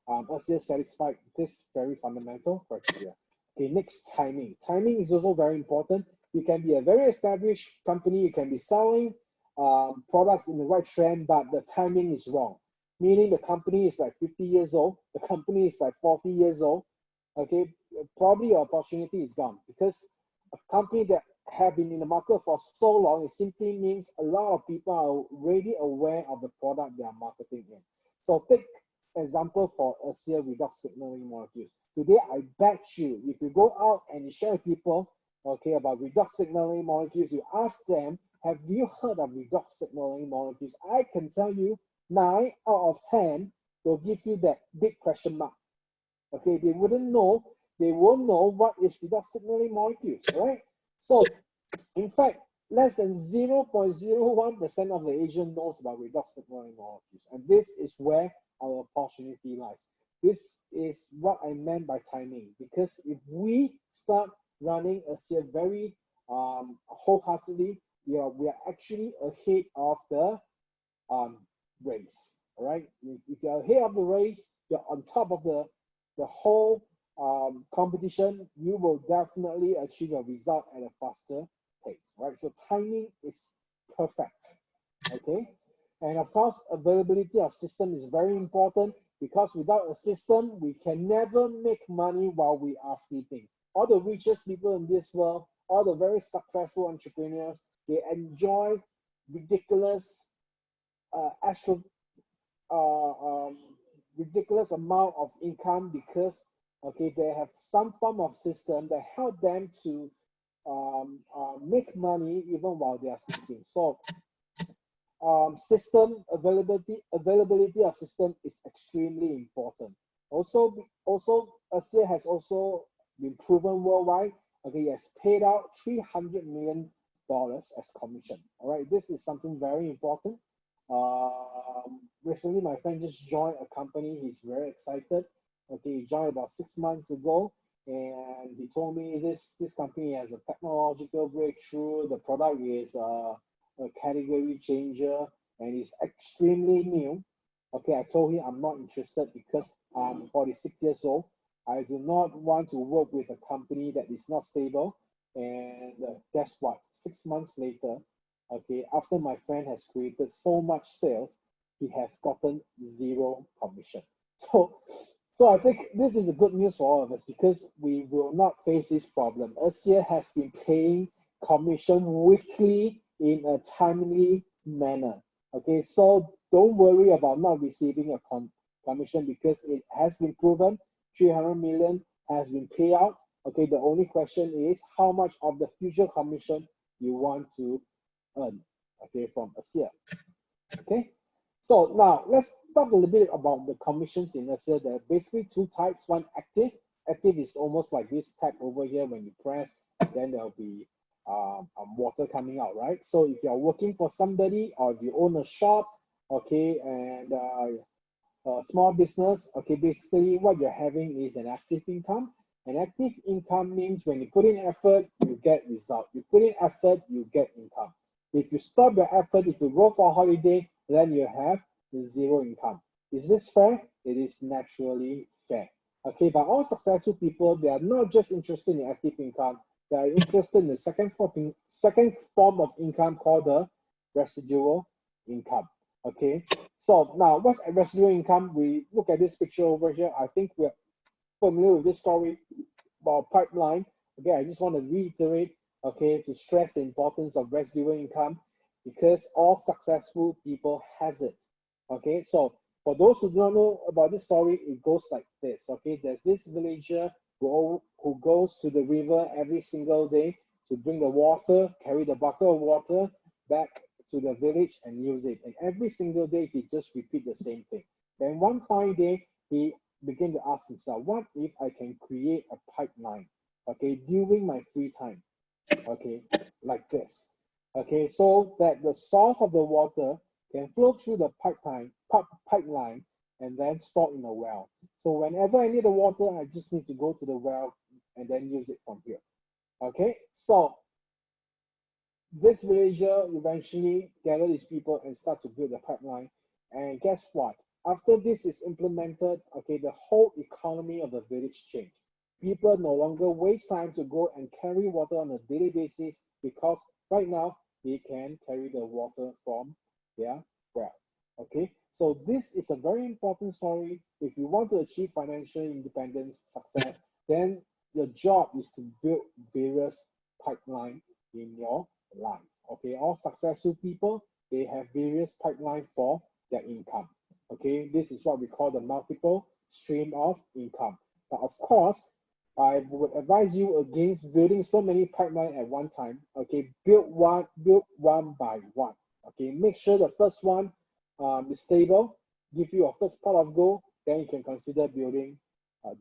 ASEA satisfied this very fundamental criteria. Okay, next, timing. Timing is also very important. You can be a very established company, you can be selling products in the right trend, but the timing is wrong. Meaning the company is like 50 years old, the company is like 40 years old. Okay, probably your opportunity is gone, because a company that have been in the market for so long, it simply means a lot of people are already aware of the product they are marketing in. So take example for ASEA redox signaling molecules. Today, I bet you, if you go out and you share with people, okay, about redox signaling molecules, you ask them, have you heard of redox signaling molecules? I can tell you 9 out of 10 will give you that big question mark. Okay, they won't know what is redox signaling molecules, right? So, in fact, less than 0.01% of the Asian knows about redox signaling molecules, and this is where our opportunity lies. This is what I meant by timing, because if we start running ASEA very wholeheartedly, we are actually ahead of the race. All right, if you're ahead of the race, you're on top of the whole competition, you will definitely achieve a result at a faster pace. Right, so timing is perfect. Okay, and of course, availability of system is very important, because without a system, we can never make money while we are sleeping. All the richest people in this world, all the very successful entrepreneurs, they enjoy ridiculous ridiculous amount of income, because okay, they have some form of system that help them to make money even while they are sleeping. So system availability of system is extremely important. Also, ASEA has also been proven worldwide. Okay, it has paid out $300 million as commission. All right, this is something very important. Recently, my friend just joined a company. He's very excited. Okay, he joined about 6 months ago, and he told me this company has a technological breakthrough. The product is a category changer, and it's extremely new. Okay, I told him I'm not interested because I'm 46 years old. I do not want to work with a company that is not stable. And guess what? 6 months later, okay, after my friend has created so much sales, he has gotten zero commission. So I think this is a good news for all of us because we will not face this problem. ASEA has been paying commission weekly in a timely manner. Okay, so don't worry about not receiving a commission because it has been proven 300 million has been paid out. Okay, the only question is how much of the future commission you want to earn, okay, from ASEA. Okay, so now let's talk a little bit about the commissions in ASEA. There are basically two types. One, active. Active is almost like this tab over here. When you press, then there'll be water coming out, right? So if you're working for somebody or if you own a shop, okay, and a small business, okay, basically what you're having is an active income. An active income means when you put in effort, you get result. You put in effort, you get income. If you stop your effort, if you go for a holiday, then you have zero income. Is this fair? It is naturally fair. Okay, but all successful people, they are not just interested in active income. They are interested in the second form of income called the residual income. Okay, so now what's residual income? We look at this picture over here. I think we're familiar with this story about pipeline. Okay, I just want to reiterate, okay, to stress the importance of residual income because all successful people has it. Okay, so for those who don't know about this story, it goes like this. Okay, there's this villager who goes to the river every single day to bring the water, carry the bucket of water back to the village and use it. And every single day, he just repeat the same thing. Then one fine day, he began to ask himself, what if I can create a pipeline, okay, during my free time, okay, like this, okay, so that the source of the water can flow through the pipeline and then store in a well. So whenever I need the water, I just need to go to the well and then use it from here. Okay, so this villager eventually gathered his people and start to build the pipeline. And guess what? After this is implemented, okay, the whole economy of the village changed. People no longer waste time to go and carry water on a daily basis because right now they can carry the water from their well. Okay, so this is a very important story. If you want to achieve financial independence, success, then your job is to build various pipelines in your life. Okay, all successful people, they have various pipelines for their income. Okay, this is what we call the multiple stream of income. But of course, I would advise you against building so many pipelines at one time. Okay, build one by one. Okay, make sure the first one is stable, give you a first pot of gold, then you can consider building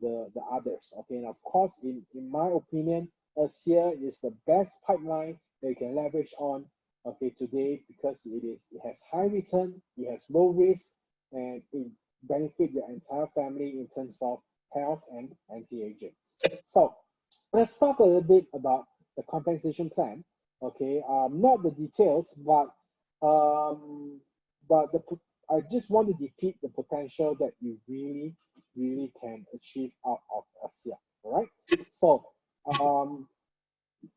the others. Okay, and of course, in my opinion, ASEA is the best pipeline that you can leverage on. Okay, today because it has high return, it has low risk, and it benefit your entire family in terms of health and anti-aging. So let's talk a little bit about the compensation plan. Okay, not the details, but I just want to depict the potential that you really can achieve out of ASEA. All right. So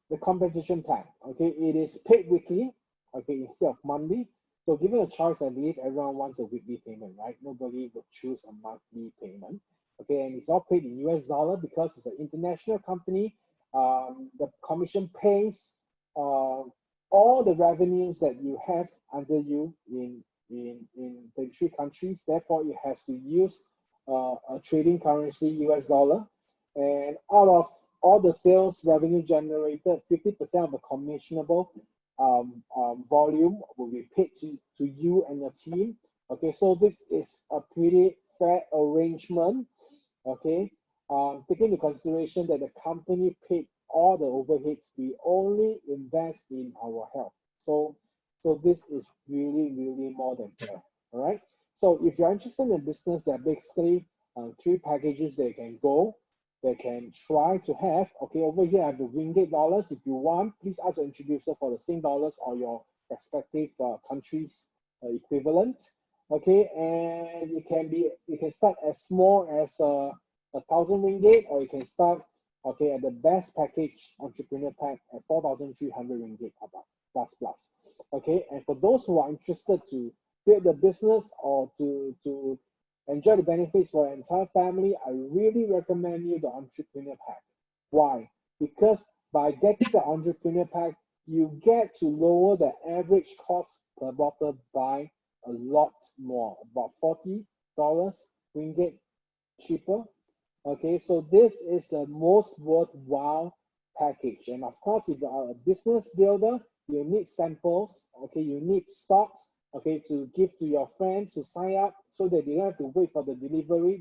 the compensation plan. Okay, it is paid weekly. Okay, instead of monthly. So given a choice, I believe everyone wants a weekly payment, right? Nobody would choose a monthly payment. Okay, and it's all paid in US dollar because it's an international company. The commission pays all the revenues that you have under you in 33 countries. Therefore, it has to use a trading currency US dollar. And out of all the sales revenue generated, 50% of the commissionable volume will be paid to you and your team. Okay, so this is a pretty fair arrangement. Okay, taking into consideration that the company paid all the overheads, we only invest in our health. So this is really more than fair. All right. So if you're interested in business, there are basically three packages they can go. They can try to have. Okay, over here I have the ringgit dollars. If you want, please ask your introducer for the Sing dollars or your respective countries equivalent. Okay, and you can start as small as 1,000 ringgit, or you can start okay at the best package entrepreneur pack at 4,300 ringgit above plus. Okay, and for those who are interested to build the business or to enjoy the benefits for your entire family, I really recommend you the entrepreneur pack. Why? Because by getting the entrepreneur pack, you get to lower the average cost per bottle by a lot more, about $40 ringgit cheaper. Okay, so this is the most worthwhile package. And of course, if you are a business builder, you need samples. Okay, you need stocks. Okay, to give to your friends to sign up, so that they don't have to wait for the delivery,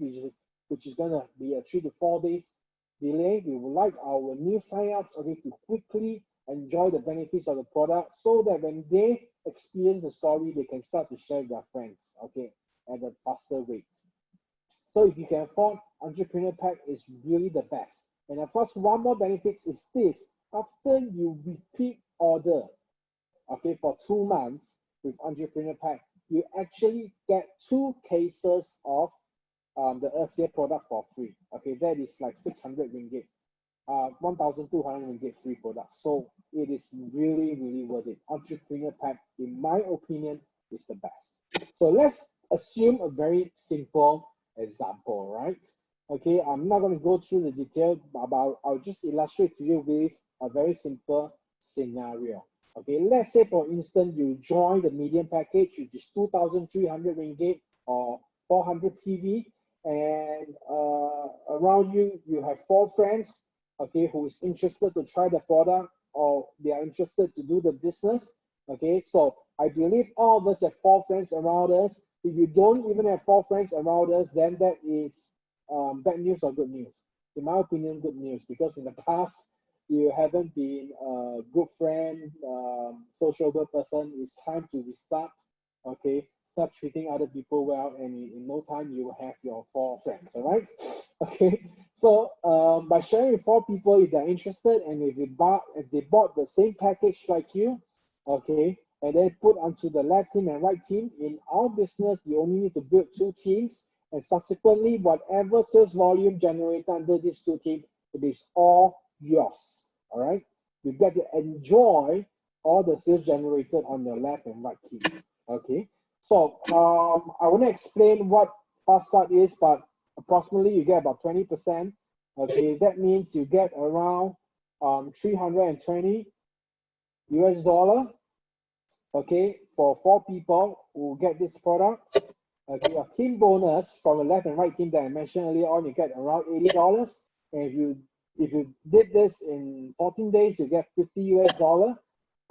which is gonna be a 3 to 4 days delay. We would like our new sign-ups, okay, to quickly enjoy the benefits of the product, so that when they experience the story, they can start to share with their friends, okay, at a faster rate. So if you can afford, entrepreneur pack is really the best. And of course, one more benefit is this: after you repeat order, okay, for 2 months with entrepreneur pack, you actually get 2 cases of the ASEA product for free. Okay, that is like 600 ringgit, 1,200 ringgit free product. So it is really worth it. Entrepreneur pack, in my opinion, is the best. So let's assume a very simple example, right? Okay, I'm not going to go through the detail, but I'll just illustrate to you with a very simple scenario. Okay, let's say for instance you join the medium package, which is 2,300 ringgit or 400 PV, and around you have 4 friends, okay, who is interested to try the product, or they are interested to do the business. Okay, so I believe all of us have 4 friends around us. If you don't even have 4 friends around us, then that is bad news or good news. In my opinion, good news, because in the past you haven't been a good friend, sociable person. It's time to restart. Okay, start treating other people well, and in no time you will have your 4 friends. All right. Okay, so by sharing with 4 people, if they're interested, and if they bought the same package like you, okay, and then put onto the left team and right team. In our business, you only need to build 2 teams, and subsequently, whatever sales volume generated under these 2 teams, it is all yours. All right, you get to enjoy all the sales generated on the left and right team. Okay, so I want to explain what fast start is, but approximately you get about 20%. Okay, that means you get around 320 US dollar. Okay, for 4 people who get this product. Okay, a team bonus from the left and right team that I mentioned earlier on, you get around $80. And if you did this in 14 days, you get 50 US dollar.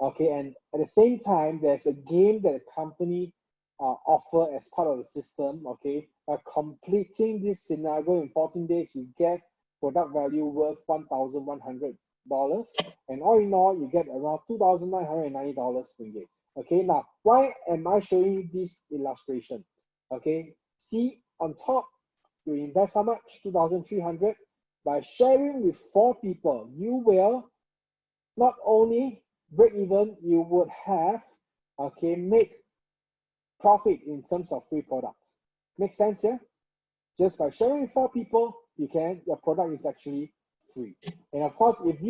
Okay, and at the same time, there's a game that the company offer as part of the system. Okay, by completing this scenario in 14 days, you get product value worth $1,100. And all in all, you get around $2,990 ringgit. Okay, now why am I showing you this illustration? Okay, see on top, you invest how much? 2,300. By sharing with 4 people, you will not only break even, you would have, okay, make profit in terms of free products. Make sense here? Just by sharing with 4 people, your product is actually free. And of course, if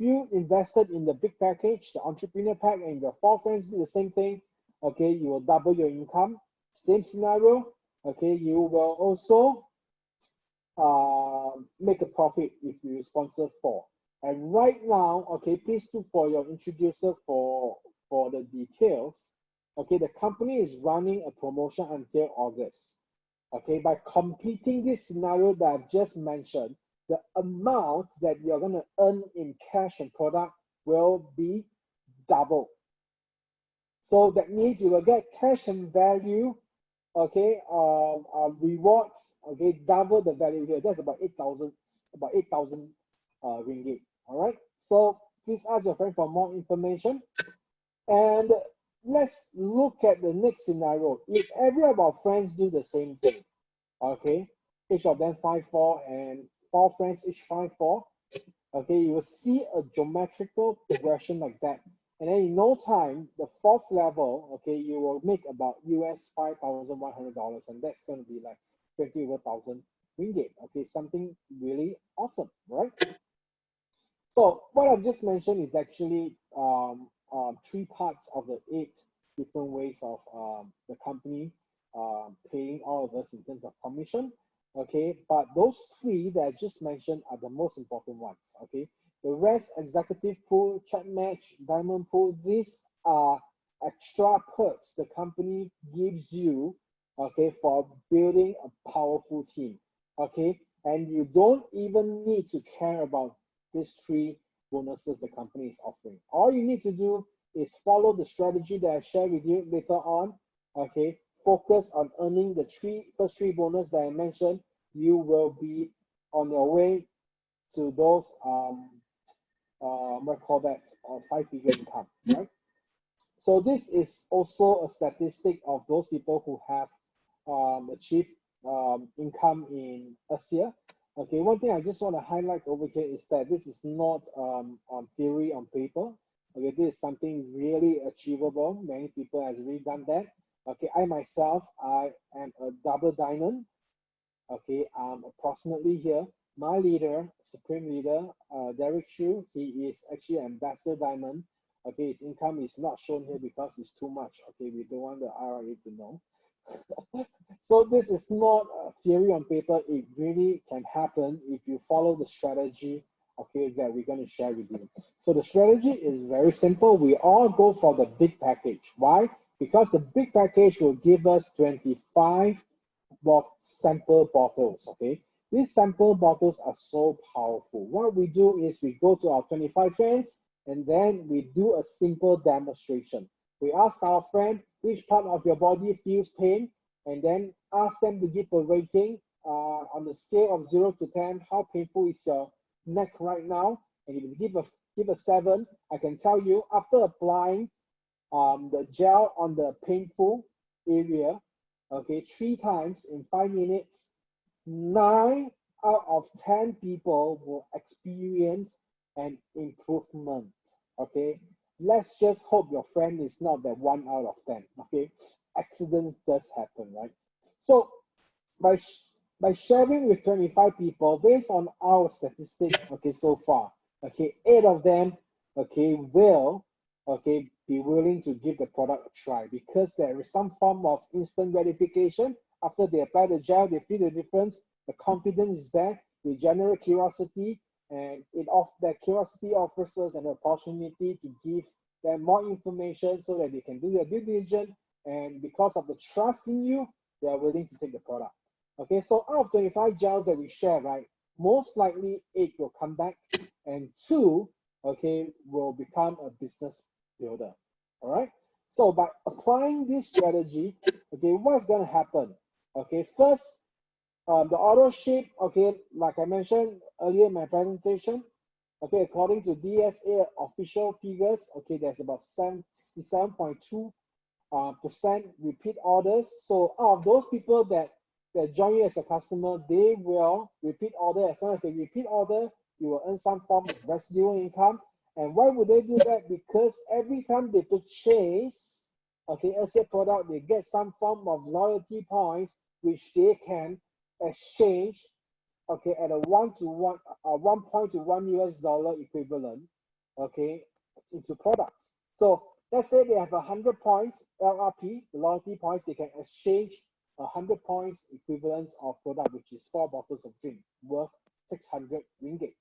you invested in the big package, the entrepreneur pack, and your 4 friends do the same thing, okay, you will double your income. Same scenario, okay, you will also make a profit if you sponsor 4. And right now, okay, please look for your introducer for the details. Okay, the company is running a promotion until August. Okay, by completing this scenario that I've just mentioned, the amount that you're going to earn in cash and product will be double. So that means you will get cash and value, okay, rewards, okay, double the value here. That's about 8,000, ringgit. All right. So please ask your friend for more information. And let's look at the next scenario. If every of our friends do the same thing, okay, each of them 5'4" and 4 friends each 5'4", okay, you will see a geometrical progression like that. And then in no time, the 4th level, okay, you will make about US $5,100, and that's going to be like 20,000 ringgit. Okay, something really awesome, right? So what I've just mentioned is actually 3 parts of the 8 different ways of the company paying all of us in terms of commission. Okay, but those 3 that I just mentioned are the most important ones. Okay, the rest, executive pool, chat match, diamond pool, these are extra perks the company gives you, okay, for building a powerful team. Okay, and you don't even need to care about these 3 bonuses the company is offering. All you need to do is follow the strategy that I share with you later on. Okay, focus on earning the first three bonus that I mentioned. You will be on your way to those what call that 5-figure income, right? So this is also a statistic of those people who have achieved income in ASEA. Okay, one thing I just want to highlight over here is that this is not on theory on paper. Okay, this is something really achievable. Many people have really done that. Okay, I myself, I am a double diamond. Okay, approximately here. My leader, supreme leader, Derek Chu, he is actually an ambassador diamond. Okay, his income is not shown here because it's too much. Okay, we don't want the RIA to know. So this is not a theory on paper. It really can happen if you follow the strategy, okay, that we're going to share with you. So the strategy is very simple. We all go for the big package. Why? Because the big package will give us 25 sample bottles, okay? These sample bottles are so powerful. What we do is we go to our 25 friends and then we do a simple demonstration. We ask our friend which part of your body feels pain, and then ask them to give a rating on the scale of 0 to 10. How painful is your neck right now? And if you give a 7, I can tell you after applying the gel on the painful area, okay, 3 times in 5 minutes, 9 out of 10 people will experience an improvement. Okay, let's just hope your friend is not that 1 out of 10. Okay, accidents does happen, right? So by sharing with 25 people based on our statistics, okay, so far, okay, 8 of them, okay, will, okay, be willing to give the product a try because there is some form of instant gratification. After they apply the gel, they feel the difference, the confidence is there, they generate curiosity, and that curiosity offers us an opportunity to give them more information so that they can do their due diligence, and because of the trust in you, they are willing to take the product. Okay, so out of 25 gels that we share, right, most likely 8 will come back and 2, okay, will become a business builder. All right, so by applying this strategy, okay, what's going to happen? Okay, first, the auto ship, okay, like I mentioned earlier in my presentation, okay, according to DSA official figures, okay, there's about 67.2% repeat orders. So out of those people that join you as a customer, they will repeat order. As long as they repeat order, you will earn some form of residual income. And why would they do that? Because every time they purchase, okay, ASEA product, they get some form of loyalty points, which they can exchange, okay, at a 1 to 1, 1 point to $1 equivalent, okay, into products. So let's say they have 100 points LRP, the loyalty points, they can exchange 100 points equivalents of product, which is 4 bottles of drink worth 600 ringgit.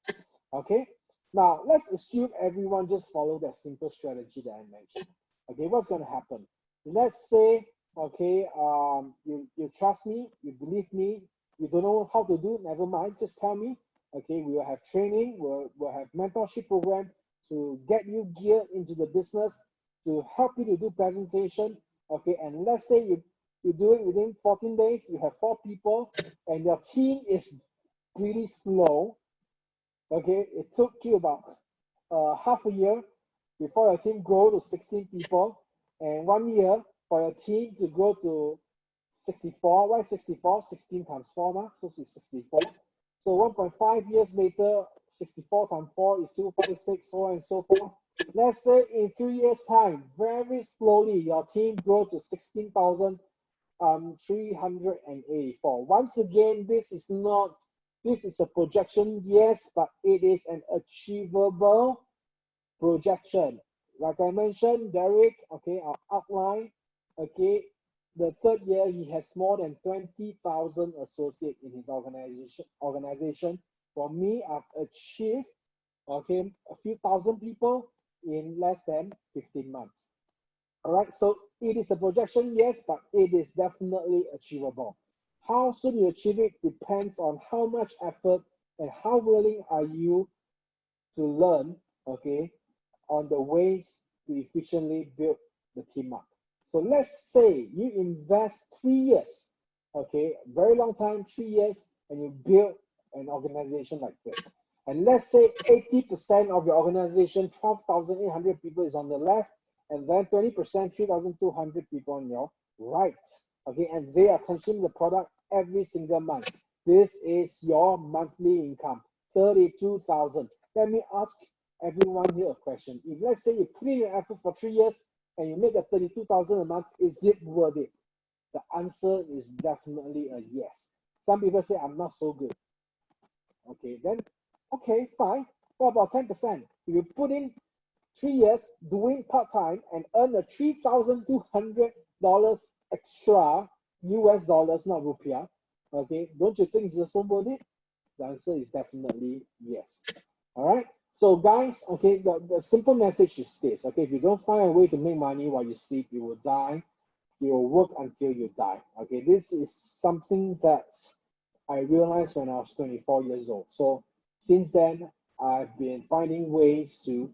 Okay, now let's assume everyone just follow that simple strategy that I mentioned. Okay, what's going to happen? Let's say, okay, you trust me, you believe me, you don't know how to do, never mind, just tell me. Okay, we will have training, we'll have mentorship program to get you geared into the business, to help you to do presentation, okay, and let's say you do it within 14 days, you have 4 people, and your team is really slow, okay, it took you about half a year before your team grow to 16 people, and 1 year for your team to grow to 64. Why 64? 16 times 4, ma? So it's 64. So 1.5 years later, 64 times 4 is 256, so on and so forth. Let's say in 3 years' time, very slowly, your team grow to 16,384. Once again, this is a projection, yes, but it is an achievable projection. Like I mentioned, Derek, okay, our outline, okay, the 3rd year, he has more than 20,000 associates in his organization. For me, I've achieved, okay, a few thousand people in less than 15 months. All right, so it is a projection, yes, but it is definitely achievable. How soon you achieve it depends on how much effort and how willing are you to learn, okay, on the ways to efficiently build the team up. So let's say you invest 3 years, okay, very long time, 3 years, and you build an organization like this. And let's say 80% of your organization, 12,800 people is on the left, and then 20%, 3,200 people on your right, okay, and they are consuming the product every single month. This is your monthly income, 32,000. Let me ask everyone here a question. If let's say you put in your effort for 3 years and you make a 32,000 a month, is it worth it? The answer is definitely a yes. Some people say, I'm not so good. Okay, then, okay, fine. What about 10%? If you put in 3 years doing part-time and earn a $3,200 extra US dollars, not rupiah, okay, don't you think it's also worth it? The answer is definitely yes. All right. So guys, okay, the simple message is this, okay, if you don't find a way to make money while you sleep, you will die. You will work until you die. Okay, this is something that I realized when I was 24 years old. So since then, I've been finding ways to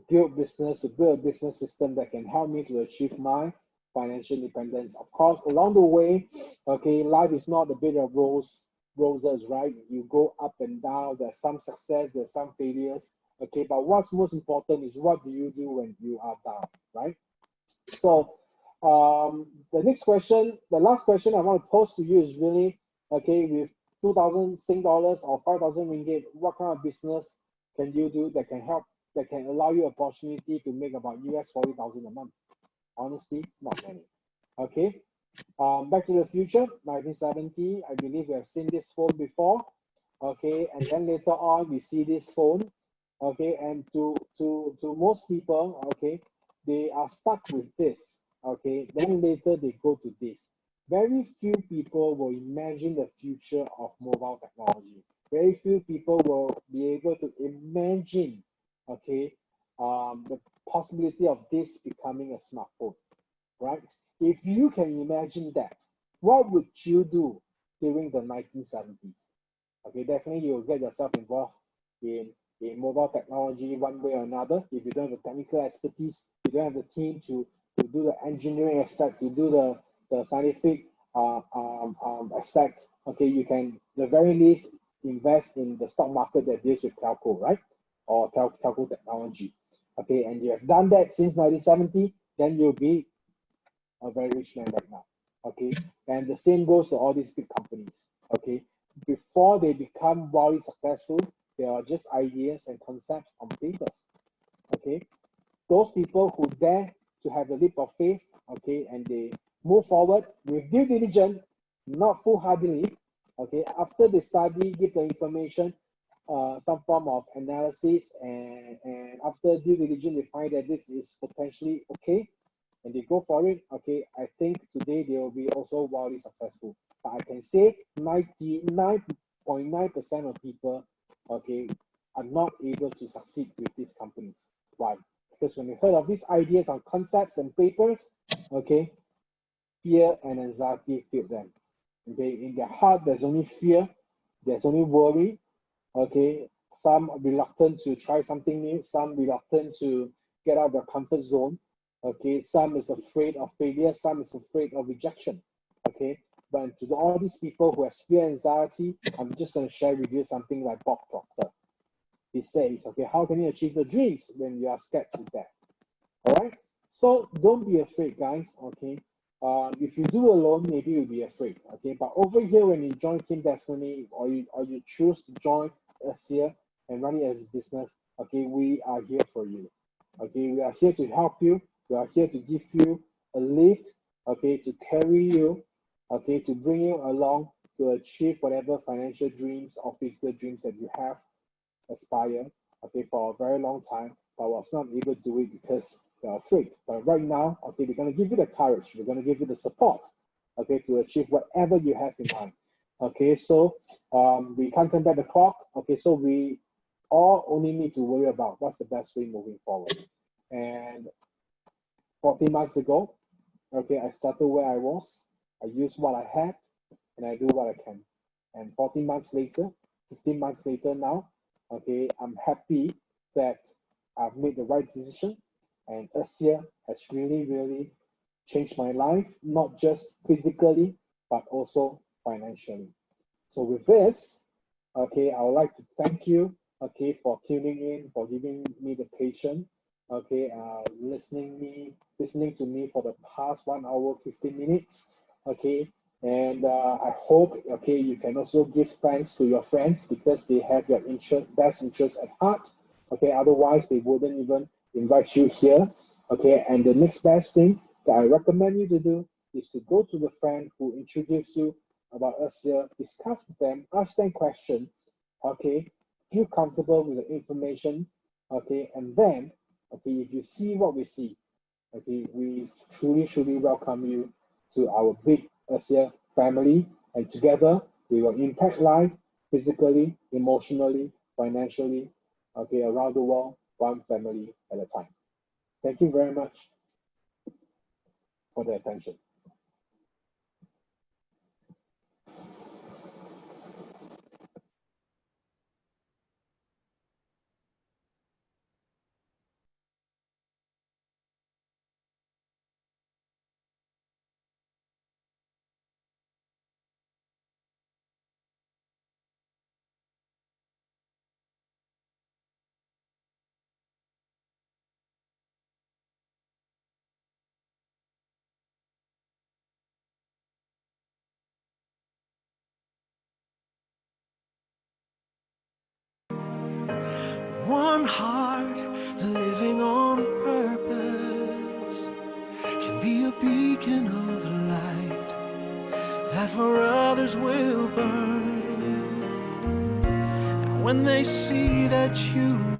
build business, to build a business system that can help me to achieve my financial independence. Of course, along the way, okay, life is not a bed of roses, right? You go up and down. There's some success, there's some failures. Okay, but what's most important is what do you do when you are down, right? So the next question, the last question I want to pose to you is really, okay, with 2,000 Sing dollars or 5,000 ringgit, what kind of business can you do that can help, that can allow you opportunity to make about US 40,000 a month? Honestly, not many. Okay. Back to the Future, 1970. I believe we have seen this phone before. Okay, and then later on we see this phone. Okay, and to most people, okay, they are stuck with this. Okay, then later they go to this. Very few people will imagine the future of mobile technology. Very few people will be able to imagine, okay, the possibility of this becoming a smartphone, right? If you can imagine that, what would you do during the 1970s? Okay, definitely you'll get yourself involved in mobile technology one way or another. If you don't have the technical expertise, you don't have the team to do the engineering aspect, to do the scientific aspect, okay, you can, the very least, invest in the stock market that deals with telco, right? Or telco technology. Okay, and you have done that since 1970, then you'll be a very rich man right now. Okay, and the same goes to all these big companies. Okay, before they become wildly successful, they are just ideas and concepts on papers. Okay, those people who dare to have the leap of faith, okay, and they move forward with due diligence, not foolhardily. Okay, after they study, give the information, some form of analysis, and after due diligence, they find that this is potentially okay, and they go for it. Okay, I think today they will be also wildly successful. But I can say 99.9% of people, okay, are not able to succeed with these companies. Why? Because when you heard of these ideas on concepts and papers, okay, fear and anxiety fill them. Okay, in their heart, there's only fear, there's only worry, okay, some are reluctant to try something new, some reluctant to get out of their comfort zone. Okay, some is afraid of failure, some is afraid of rejection. Okay, but to all these people who have fear anxiety, I'm just going to share with you something like Bob Proctor. He says, okay, how can you achieve your dreams when you are scared to death? All right, so don't be afraid, guys. Okay, if you do alone, maybe you'll be afraid. Okay, but over here, when you join Team Destiny or you choose to join ASEA and run it as a business, okay, we are here for you. Okay, we are here to help you. We are here to give you a lift. Okay, to carry you. Okay, to bring you along to achieve whatever financial dreams or physical dreams that you have aspire, okay, for a very long time, but was not able to do it because they're afraid. But right now, okay, we're going to give you the courage, we're going to give you the support, okay, to achieve whatever you have in mind. Okay, so we can't turn back the clock. Okay, so we all only need to worry about what's the best way moving forward. And 14 months ago, okay, I started where I was, I used what I had, and I do what I can. And 14 months later, 15 months later now, okay, I'm happy that I've made the right decision, and ASEA has really, really changed my life, not just physically, but also financially. So with this, okay, I would like to thank you, okay, for tuning in, for giving me the patience, okay, listening to me for the past 1 hour, 15 minutes, okay, and I hope, okay, you can also give thanks to your friends because they have your best interest at heart. Okay, otherwise they wouldn't even invite you here. Okay, and the next best thing that I recommend you to do is to go to the friend who introduced you about us here, discuss with them, ask them questions. Okay, feel comfortable with the information. Okay, and then, okay, if you see what we see, okay, we truly welcome you to our big ASEA family, and together we will impact life physically, emotionally, financially, okay, around the world, one family at a time. Thank you very much for the attention. One heart living on purpose can be a beacon of light that for others will burn. And when they see that you